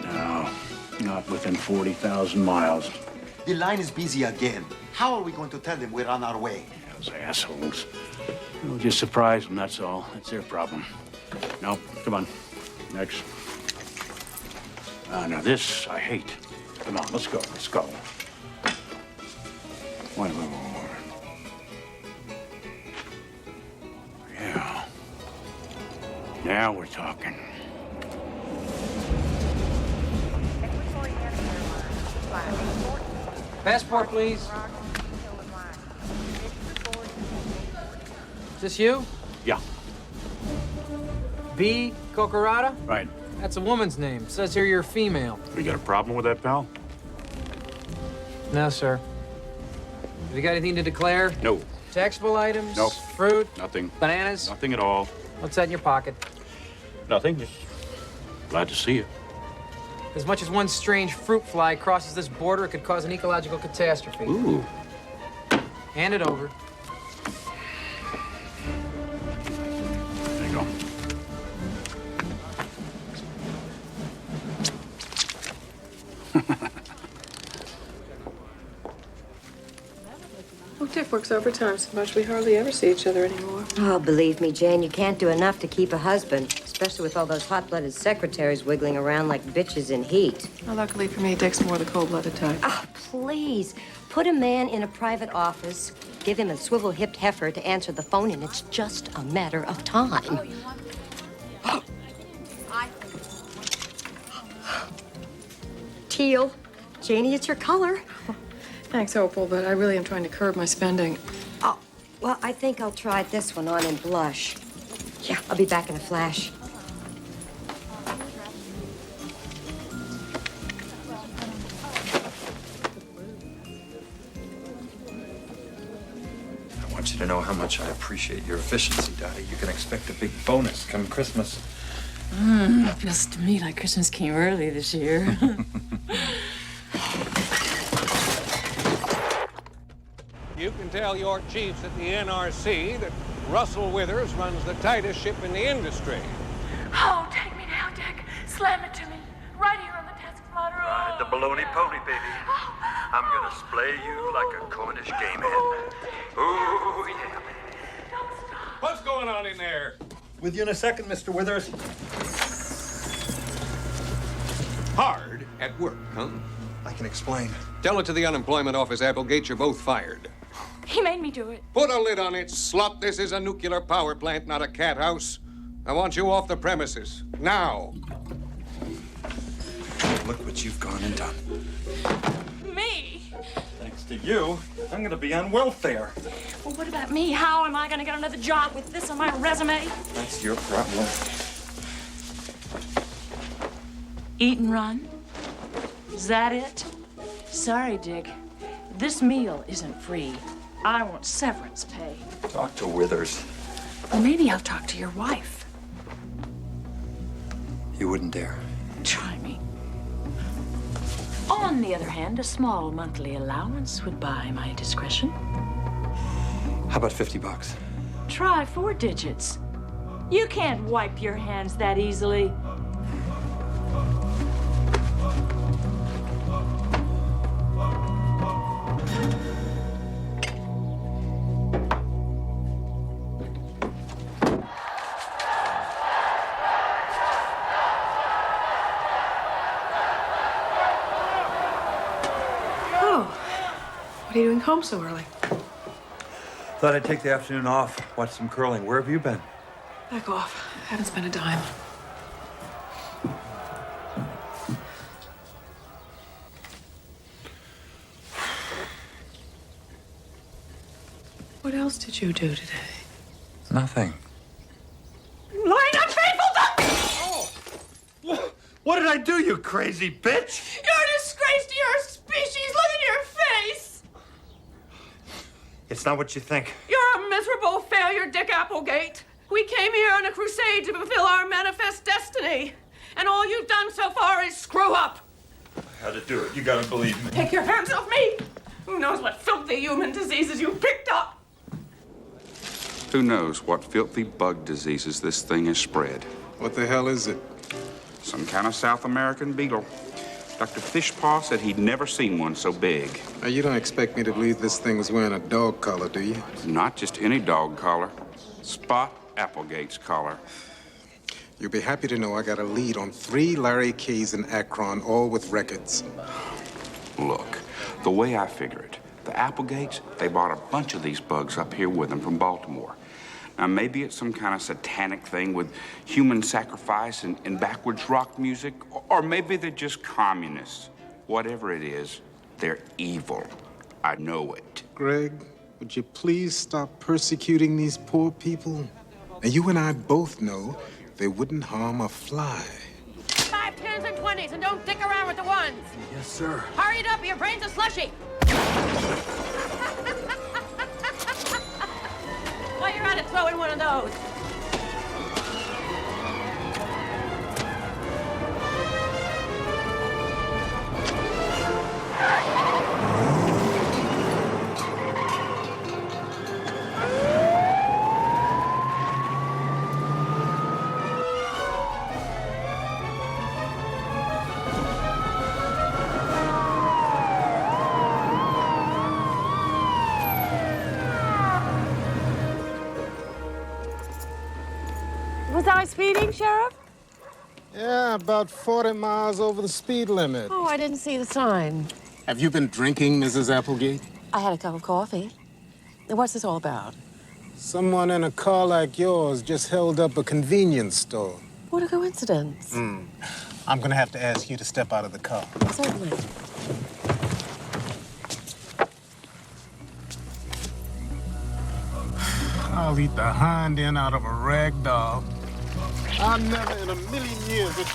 No, not within 40,000 miles. The line is busy again. How are we going to tell them we're on our way? Those assholes. We'll just surprise them, that's all. That's their problem. No, come on. Next. Now this I hate. Come on, let's go, let's go. Wait. Yeah. Now we're talking. Passport, please. Is this you? Yeah. B. Cocorata? Right. That's a woman's name. Says here you're female. We got a problem with that, pal? No, sir. Have you got anything to declare? No. Taxable items? Nope. Fruit? Nothing. Bananas? Nothing at all. What's that in your pocket? Nothing. Just glad to see you. As much as one strange fruit fly crosses this border, it could cause an ecological catastrophe. Ooh. Hand it over. There you go. Oh, Dick works overtime so much we hardly ever see each other anymore. Oh, believe me, Jane, you can't do enough to keep a husband, especially with all those hot-blooded secretaries wiggling around like bitches in heat. Well, luckily for me, Dick's more the cold-blooded type. Oh, please. Put a man in a private office, give him a swivel-hipped heifer to answer the phone, and it's just a matter of time. Teal. Janie, it's your color. Thanks, Opal, but I really am trying to curb my spending. Oh, well, I think I'll try this one on in blush. Yeah, I'll be back in a flash. I want you to know how much I appreciate your efficiency, Dottie. You can expect a big bonus come Christmas. Feels to me like Christmas came early this year. You can tell your chiefs at the NRC that Russell Withers runs the tightest ship in the industry. Oh, take me now, Dick. Slam it to me. Right here on the desk, Flutter. Ride the baloney pony, baby. I'm gonna splay you like a Cornish game hen. Ooh, yeah. What's going on in there? With you in a second, Mr. Withers. Hard at work, huh? I can explain. Tell it to the unemployment office, Applegates. You're both fired. He made me do it. Put a lid on it, slut. This is a nuclear power plant, not a cat house. I want you off the premises. Now. Look what you've gone and done. Me? Thanks to you, I'm gonna be on welfare. Well, what about me? How am I going to get another job with this on my resume? That's your problem. Eat and run? Is that it? Sorry, Dick. This meal isn't free. I want severance pay. Talk to Withers. Well, maybe I'll talk to your wife. You wouldn't dare. Try me. On the other hand, a small monthly allowance would buy my discretion. How about $50? Try 4 digits. You can't wipe your hands that easily. coming home so early? Thought I'd take the afternoon off, watch some curling. Where have you been? Back off. Haven't spent a dime. What else did you do today? Nothing. Lying unfaithful to... What did I do, you crazy bitch? You're a disgrace to your species. Look at your face. It's not what you think. You're a miserable failure, Dick Applegate. We came here on a crusade to fulfill our manifest destiny. And all you've done so far is screw up. I had to do it. You gotta believe me. Take your hands off me. Who knows what filthy human diseases you picked up? Who knows what filthy bug diseases this thing has spread? What the hell is it? Some kind of South American beetle. Dr. Fishpaw said he'd never seen one so big. Now, you don't expect me to believe this thing was wearing a dog collar, do you? Not just any dog collar. Spot Applegate's collar. You'll be happy to know I got a lead on 3 Larry Keys in Akron, all with records. Look, the way I figure it, the Applegates, they bought a bunch of these bugs up here with them from Baltimore. Now, maybe it's some kind of satanic thing with human sacrifice and backwards rock music, or maybe they're just communists. Whatever it is, they're evil. I know it. Greg, would you please stop persecuting these poor people? And you and I both know they wouldn't harm a fly. 5, 10s, and 20s, and don't dick around with the ones. Yes, sir. Hurry it up, your brain's a slushy. While you're at it, throw in one of those. Was I speeding, Sheriff? Yeah, about 40 miles over the speed limit. Oh, I didn't see the sign. Have you been drinking, Mrs. Applegate? I had a cup of coffee. What's this all about? Someone in a car like yours just held up a convenience store. What a coincidence. I'm gonna have to ask you to step out of the car. Certainly. I'll eat the hind end out of a rag doll. I never in a million years would...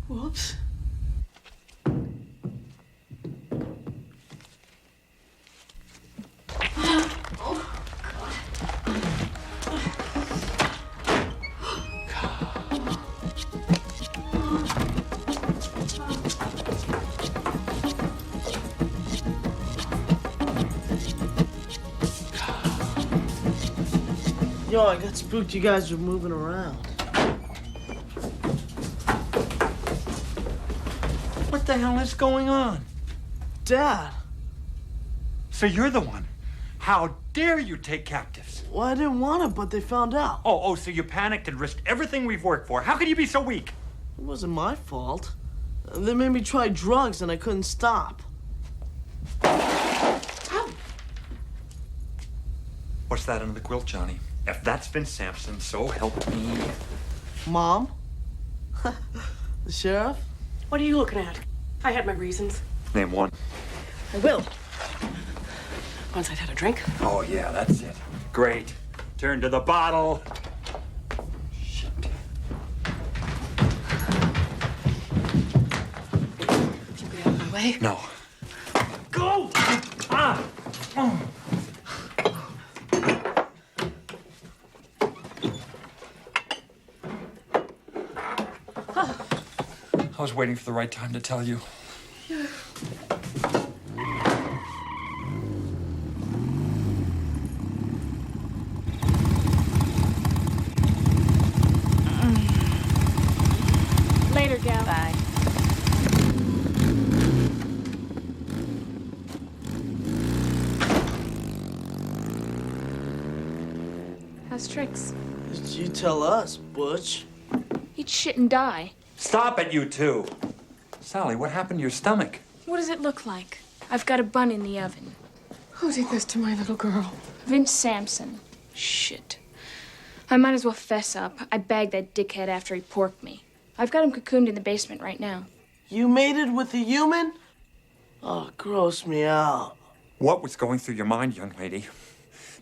Whoops. Yo, I got spooked you guys were moving around. What the hell is going on? Dad. So you're the one. How dare you take captives? Well, I didn't want to, but they found out. Oh, so you panicked and risked everything we've worked for. How could you be so weak? It wasn't my fault. They made me try drugs and I couldn't stop. What's that under the quilt, Johnny? If that's Vince Sampson, so help me. Mom? The sheriff? What are you looking at? I had my reasons. Name one. I will. Once I've had a drink. Oh, yeah, that's it. Great. Turn to the bottle. Shit. If you get out of my way. No. Go! Ah! Oh. I was waiting for the right time to tell you. Later, gal. Bye. How's Trix? You tell us, Butch. Eat shit and die. Stop it, you two. Sally, what happened to your stomach? What does it look like? I've got a bun in the oven. Who did this to my little girl? Vince Sampson. Shit. I might as well fess up. I bagged that dickhead after he porked me. I've got him cocooned in the basement right now. You mated with a human? Oh, gross me out. What was going through your mind, young lady?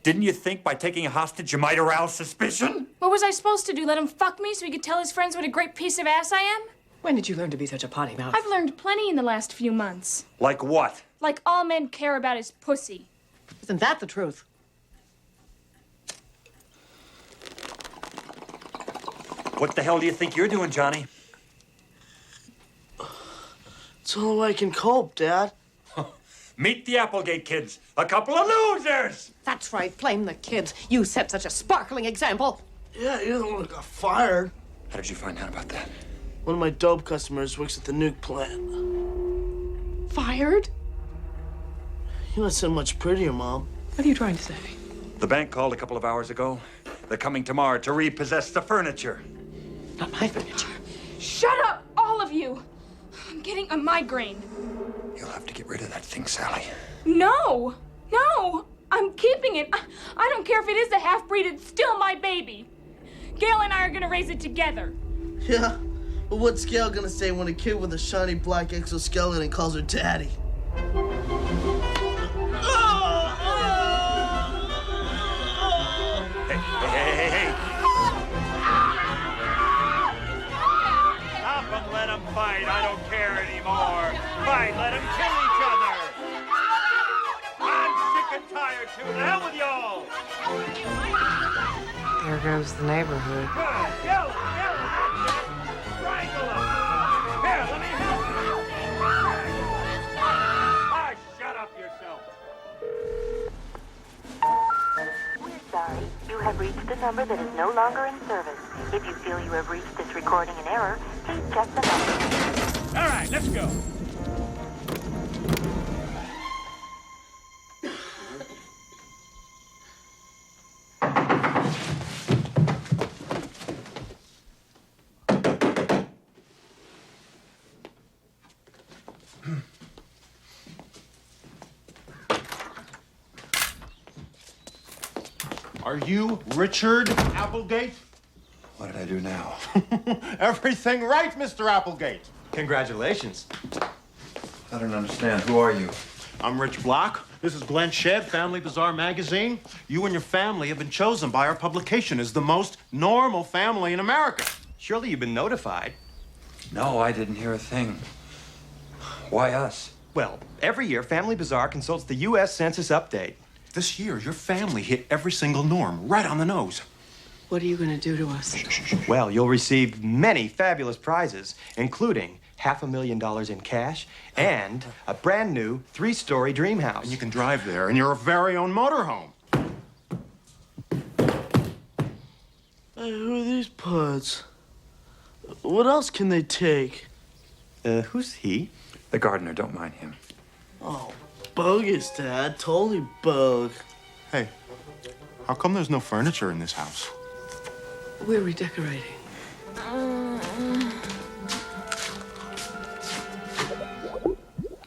Didn't you think by taking a hostage you might arouse suspicion? What was I supposed to do? Let him fuck me so he could tell his friends what a great piece of ass I am? When did you learn to be such a potty mouth? I've learned plenty in the last few months. Like what? Like all men care about is pussy. Isn't that the truth? What the hell do you think you're doing, Johnny? It's the only way I can cope, Dad. Meet the Applegate kids. A couple of losers! That's right, blame the kids. You set such a sparkling example. Yeah, you're the one who got fired. How did you find out about that? One of my dope customers works at the nuke plant. Fired? You don't sound much prettier, Mom. What are you trying to say? The bank called a couple of hours ago. They're coming tomorrow to repossess the furniture. Not my furniture. Shut up, all of you! I'm getting a migraine. You'll have to get rid of that thing, Sally. No! No! I'm keeping it. I don't care if it is a half-breed, it's still my baby. Gail and I are gonna raise it together. Yeah, but what's Gail gonna say when a kid with a shiny black exoskeleton calls her daddy? Hey. Stop them, let them fight. I don't care anymore. Fight, let them kill each other. I'm sick and tired too. The hell with y'all. There goes the neighborhood. Good. Yell, that's it. Strangle them. Here, let me help you. Ah, shut up yourself. We're sorry. You have reached a number that is no longer in service. If you feel you have reached this recording in error, please check the number. All right, let's go. Are you Richard Applegate? What did I do now? Everything right, Mr. Applegate. Congratulations. I don't understand. Who are you? I'm Rich Block. This is Glenn Shedd, Family Bazaar magazine. You and your family have been chosen by our publication as the most normal family in America. Surely you've been notified. No, I didn't hear a thing. Why us? Well, every year, Family Bazaar consults the U.S. Census update. This year, your family hit every single norm, right on the nose. What are you going to do to us? Well, you'll receive many fabulous prizes, including $500,000 in cash and a brand new 3-story dream house. And you can drive there in your very own motorhome. Hey, who are these puds? What else can they take? Who's he? The gardener. Don't mind him. Oh, bogus, Dad. Totally bogue. Hey, how come there's no furniture in this house? We're redecorating.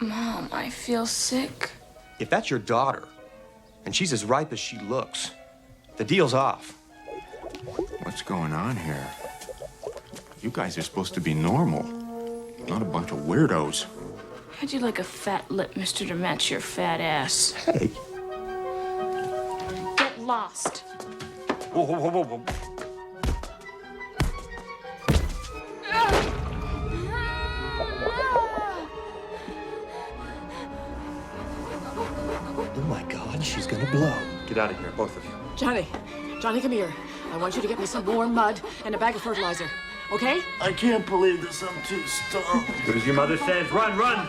Mom, I feel sick. If that's your daughter, and she's as ripe as she looks, the deal's off. What's going on here? You guys are supposed to be normal, not a bunch of weirdos. How'd you like a fat lip, mister, to match your fat ass? Hey. Get lost. Whoa, whoa, whoa, whoa, whoa. Oh my God, she's gonna blow. Get out of here, both of you. Johnny, come here. I want you to get me some warm mud and a bag of fertilizer, okay? I can't believe this. I'm too stoned. Do as your mother says. Run, run!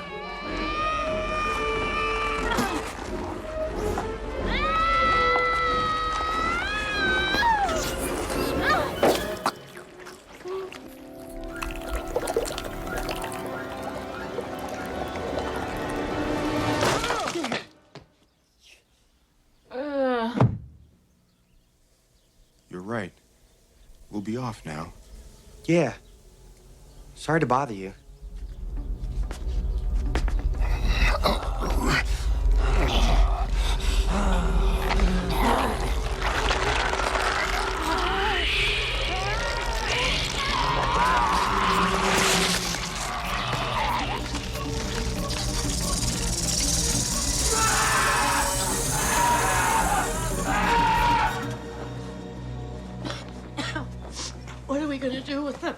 be off now. Yeah. Sorry to bother you. What are we gonna do with them?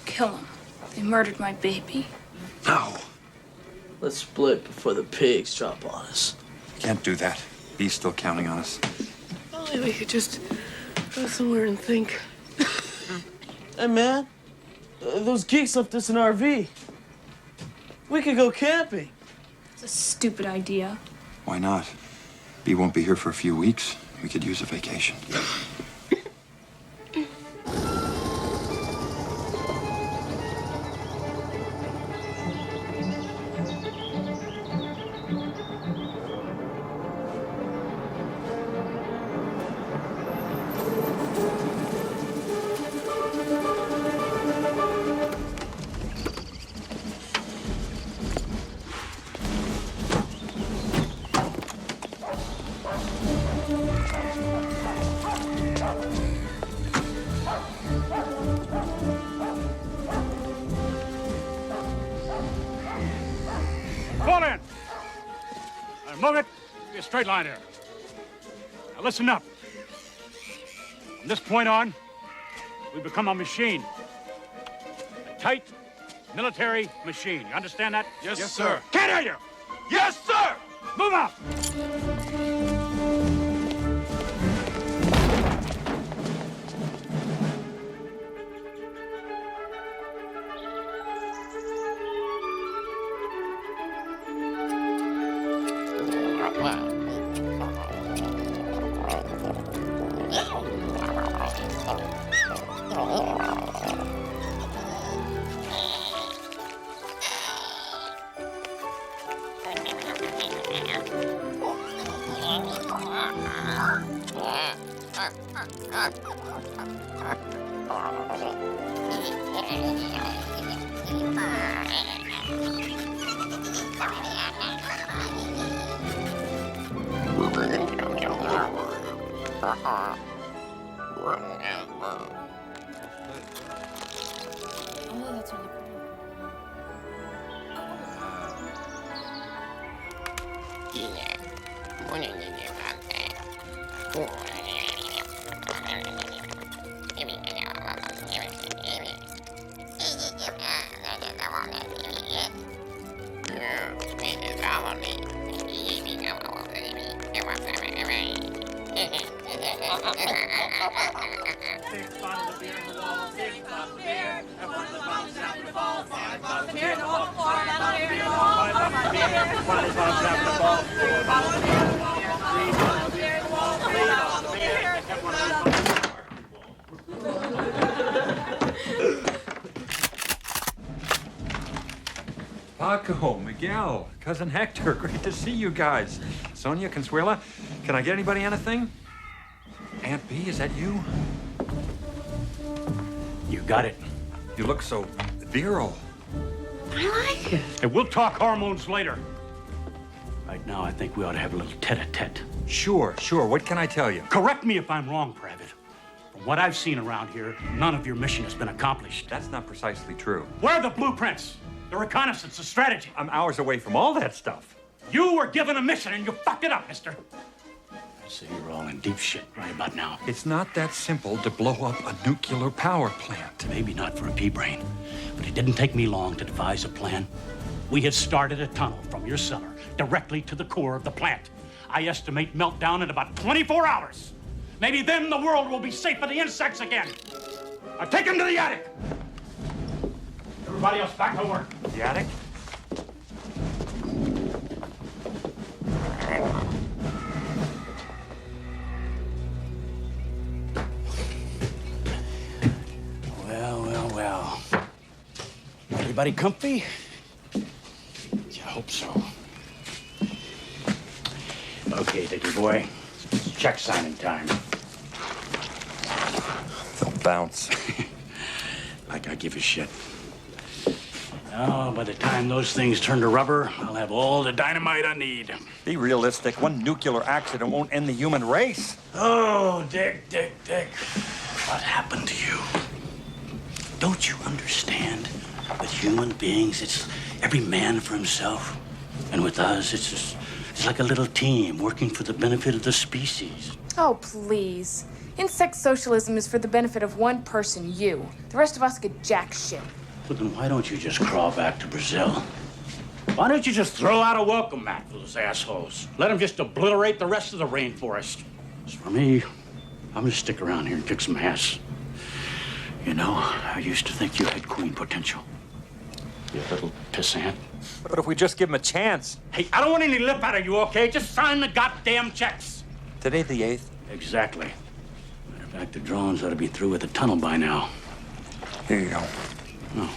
Kill them. They murdered my baby. No. Let's split before the pigs drop on us. Can't do that. Bee's still counting on us. Only we could just go somewhere and think. Hey, man. Those geeks left us an RV. We could go camping. It's a stupid idea. Why not? Bee won't be here for a few weeks. We could use a vacation. Fall in. Move it. Be a straight line here. Now listen up. From this point on, we become a machine. A tight military machine. You understand that? Yes, sir. Can't hear you. Yes, sir! Move out. Paco, Miguel, Cousin Hector, great to see you guys. Sonia, Consuela, can I get anybody anything? Aunt Bee, is that you? You got it. You look so virile. I like it. Hey, we'll talk hormones later. Right now, I think we ought to have a little tete-a-tete. Sure. What can I tell you? Correct me if I'm wrong, Private. From what I've seen around here, none of your mission has been accomplished. That's not precisely true. Where are the blueprints? The reconnaissance, the strategy. I'm hours away from all that stuff. You were given a mission and you fucked it up, mister. I see you're all in deep shit right about now. It's not that simple to blow up a nuclear power plant. Maybe not for a pea-brain, but it didn't take me long to devise a plan. We have started a tunnel from your cellar directly to the core of the plant. I estimate meltdown in about 24 hours. Maybe then the world will be safe for the insects again. Now take him to the attic. Everybody else back to work. The attic? Well. Everybody comfy? I hope so. Okay, Dickie boy. It's check signing time. bounce. Like I give a shit. Oh, by the time those things turn to rubber, I'll have all the dynamite I need. Be realistic. One nuclear accident won't end the human race. Oh, Dick. What happened to you? Don't you understand? With human beings, it's every man for himself. And with us, it's like a little team working for the benefit of the species. Oh, please. Insect socialism is for the benefit of one person, you. The rest of us get jack shit. Well, then why don't you just crawl back to Brazil? Why don't you just throw out a welcome mat for those assholes? Let them just obliterate the rest of the rainforest. As for me, I'm gonna stick around here and kick some ass. You know, I used to think you had queen potential. You little pissant. But if we just give him a chance. Hey, I don't want any lip out of you, okay? Just sign the goddamn checks. Today the 8th? Exactly. Matter of fact, the drones ought to be through with the tunnel by now. Here you go. Oh,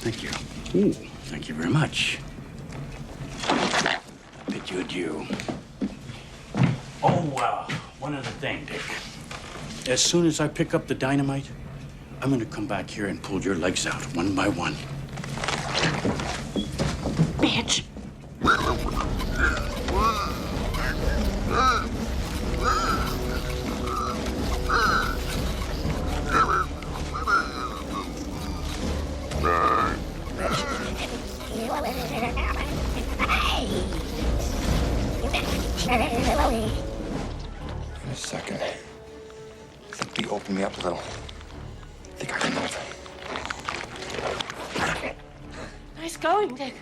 thank you. Ooh, thank you very much. Bid you adieu. Oh, one other thing, Dick. As soon as I pick up the dynamite, I'm gonna come back here and pull your legs out one by one. Bitch. In a second. Something open me up a little. I think I can move. Nice going, Dick.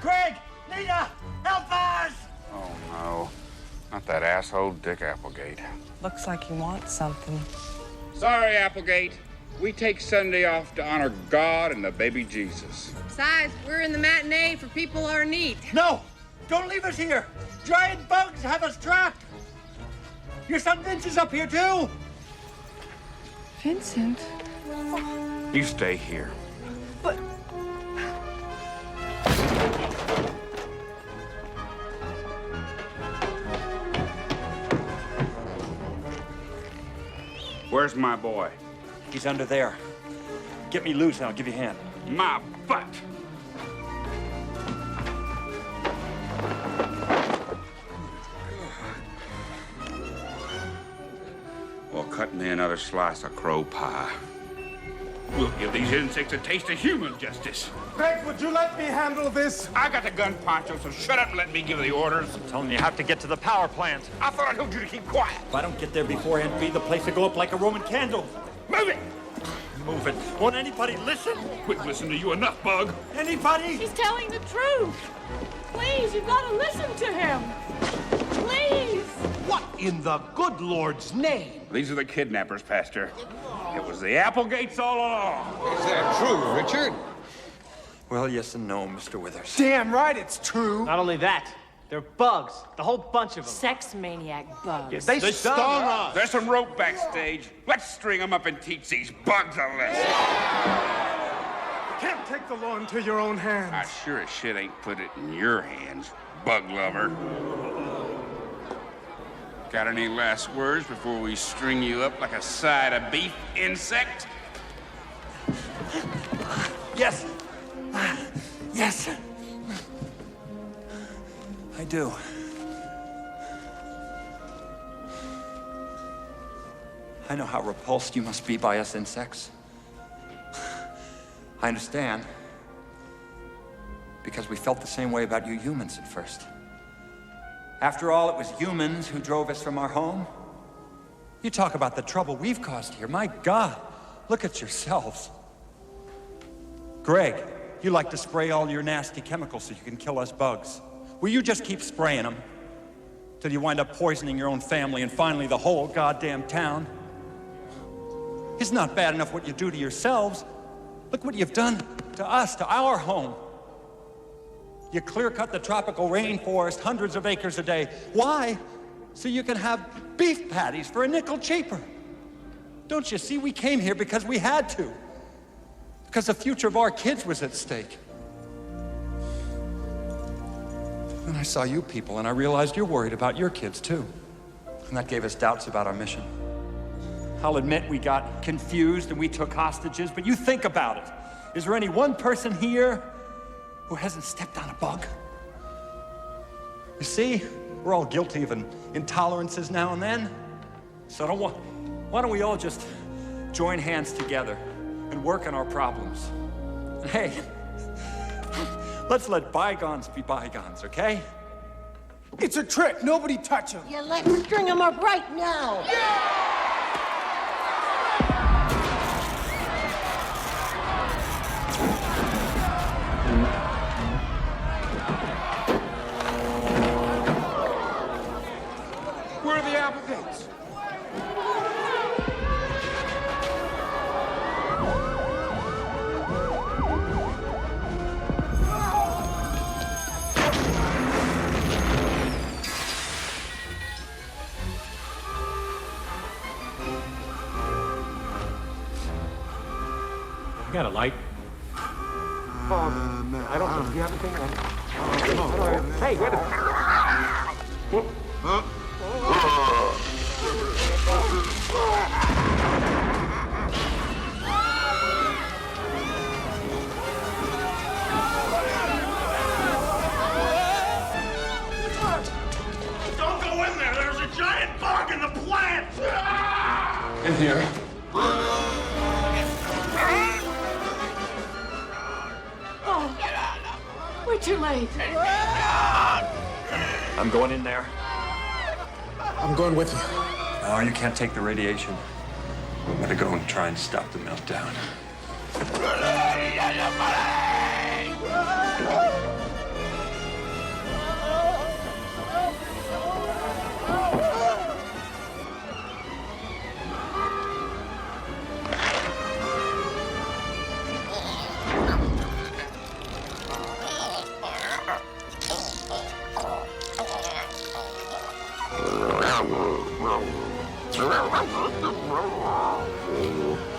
Greg! Nita! Help us! Oh, no. Not that asshole Dick Applegate. Looks like you want something. Sorry, Applegate. We take Sunday off to honor God and the baby Jesus. Besides, we're in the matinee for people who are neat. No! Don't leave us here! Giant bugs have us trapped! Your son Vince is up here, too! Vincent? You stay here. But... Where's my boy? He's under there. Get me loose and I'll give you a hand. My butt! Well, cut me another slice of crow pie. We'll give these insects a taste of human justice. Greg, would you let me handle this? I got the gun, Pancho, so shut up and let me give the orders. I'm telling you have to get to the power plant. I thought I told you to keep quiet. If I don't get there beforehand, feed the place to go up like a Roman candle. Move it! Move it. Won't anybody listen? Quit listening to you enough, Bug. Anybody? He's telling the truth. Please, you've got to listen to him. Please. What in the good Lord's name? These are the kidnappers, Pastor. It was the Applegates all along. Is that true, Richard? Well, yes and no, Mr. Withers. Damn right it's true. Not only that, they're bugs. The whole bunch of them. Sex maniac bugs. They stung us. There's some rope backstage. Let's string them up and teach these bugs a lesson. You can't take the law into your own hands. I sure as shit ain't put it in your hands, bug lover. Got any last words before we string you up like a side of beef, insect? Yes. Yes. I do. I know how repulsed you must be by us insects. I understand. Because we felt the same way about you humans at first. After all, it was humans who drove us from our home. You talk about the trouble we've caused here. My God, look at yourselves. Greg, you like to spray all your nasty chemicals so you can kill us bugs. Will you just keep spraying them till you wind up poisoning your own family and finally the whole goddamn town? It's not bad enough what you do to yourselves. Look what you've done to us, to our home. You clear-cut the tropical rainforest, hundreds of acres a day. Why? So you can have beef patties for a nickel cheaper. Don't you see? We came here because we had to. Because the future of our kids was at stake. Then I saw you people, and I realized you're worried about your kids, too. And that gave us doubts about our mission. I'll admit we got confused and we took hostages, but you think about it. Is there any one person here who hasn't stepped on a bug? You see, we're all guilty of intolerances now and then. So why don't we all just join hands together and work on our problems? And hey, let's let bygones be bygones, okay? It's a trick. Nobody touch him. Yeah, let's string him up right now. Where are the Applegates? You got a light? I don't know. Do you have a thing? Hey, wait a minute. Don't go in there. There's a giant bug in the plant. In here. Oh, we're too late. I'm going in there. I'm going with you. Oh, you can't take the radiation. I'm gonna go and try and stop the meltdown.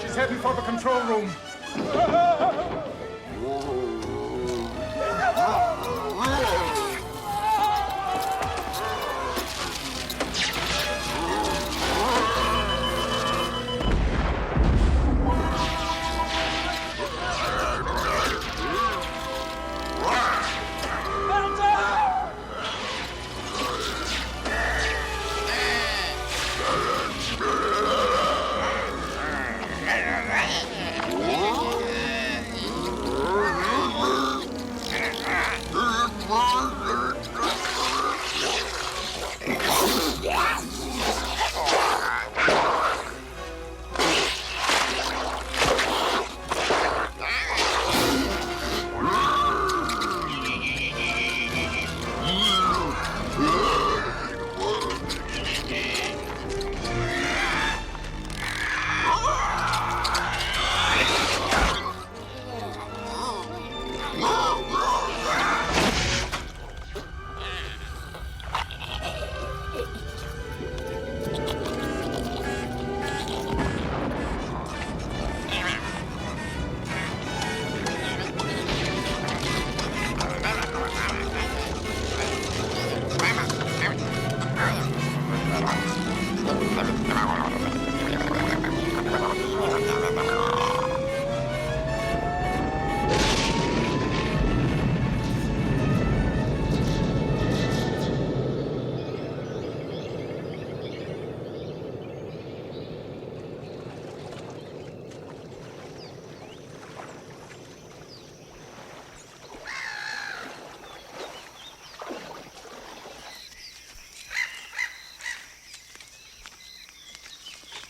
She's heading for the control room.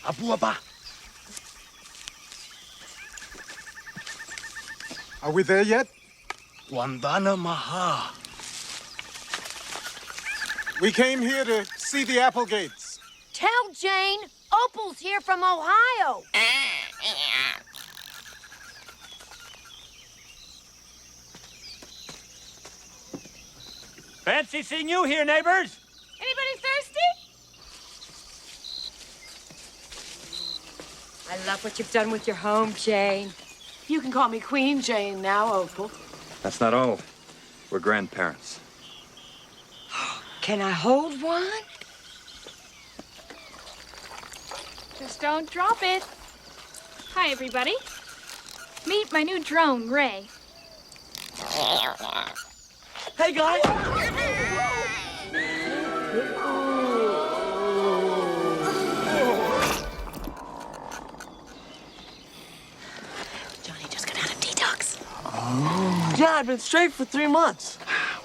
Abuaba. Are we there yet? Wandana Maha. We came here to see the Applegates. Tell Jane, Opal's here from Ohio. Fancy seeing you here, neighbors. Anybody thirsty? I love what you've done with your home, Jane. You can call me Queen Jane now, Opal. That's not all. We're grandparents. Can I hold one? Just don't drop it. Hi, everybody. Meet my new drone, Ray. Hey, guys. Johnny just got out of detox. Yeah, I've been straight for 3 months.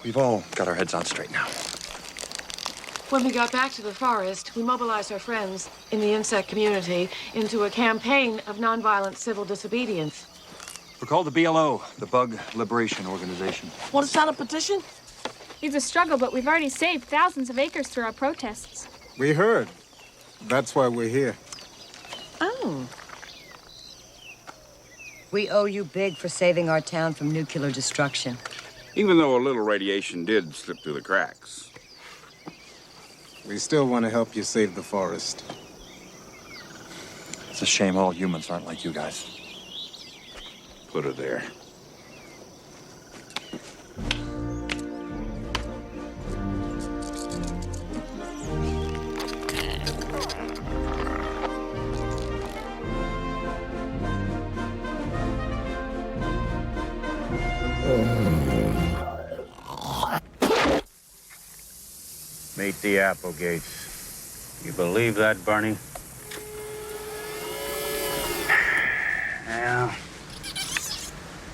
We've all got our heads on straight now. When we got back to the forest, we mobilized our friends in the insect community into a campaign of nonviolent civil disobedience. We're called the BLO, the Bug Liberation Organization. Want to sign a petition? It's a struggle, but we've already saved thousands of acres through our protests. We heard. That's why we're here. Oh. We owe you big for saving our town from nuclear destruction. Even though a little radiation did slip through the cracks. We still want to help you save the forest. It's a shame all humans aren't like you guys. Put her there. Meet the Applegates. You believe that, Barney? Yeah.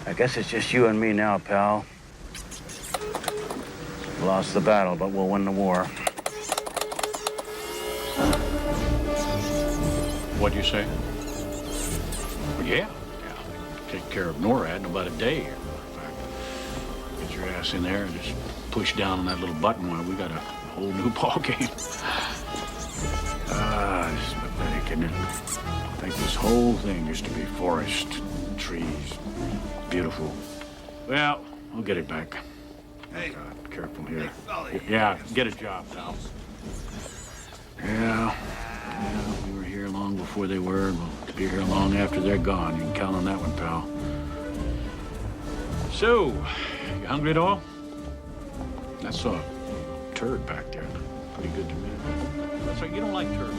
I guess it's just you and me now, pal. Lost the battle, but we'll win the war. What'd you say? Well, yeah. Take care of NORAD in about a day here. In fact, get your ass in there and just push down on that little button while we got a whole new ball game. This is pathetic, isn't it? I think this whole thing used to be forest, trees, beautiful. Well, we'll get it back. Hey. God, careful here. Yeah, get a job, pal. Yeah, we were here long before they were, and we'll be here long after they're gone. You can count on that one, pal. So, you hungry at all? I saw a turd back there. Pretty good to me. That's right, you don't like turds.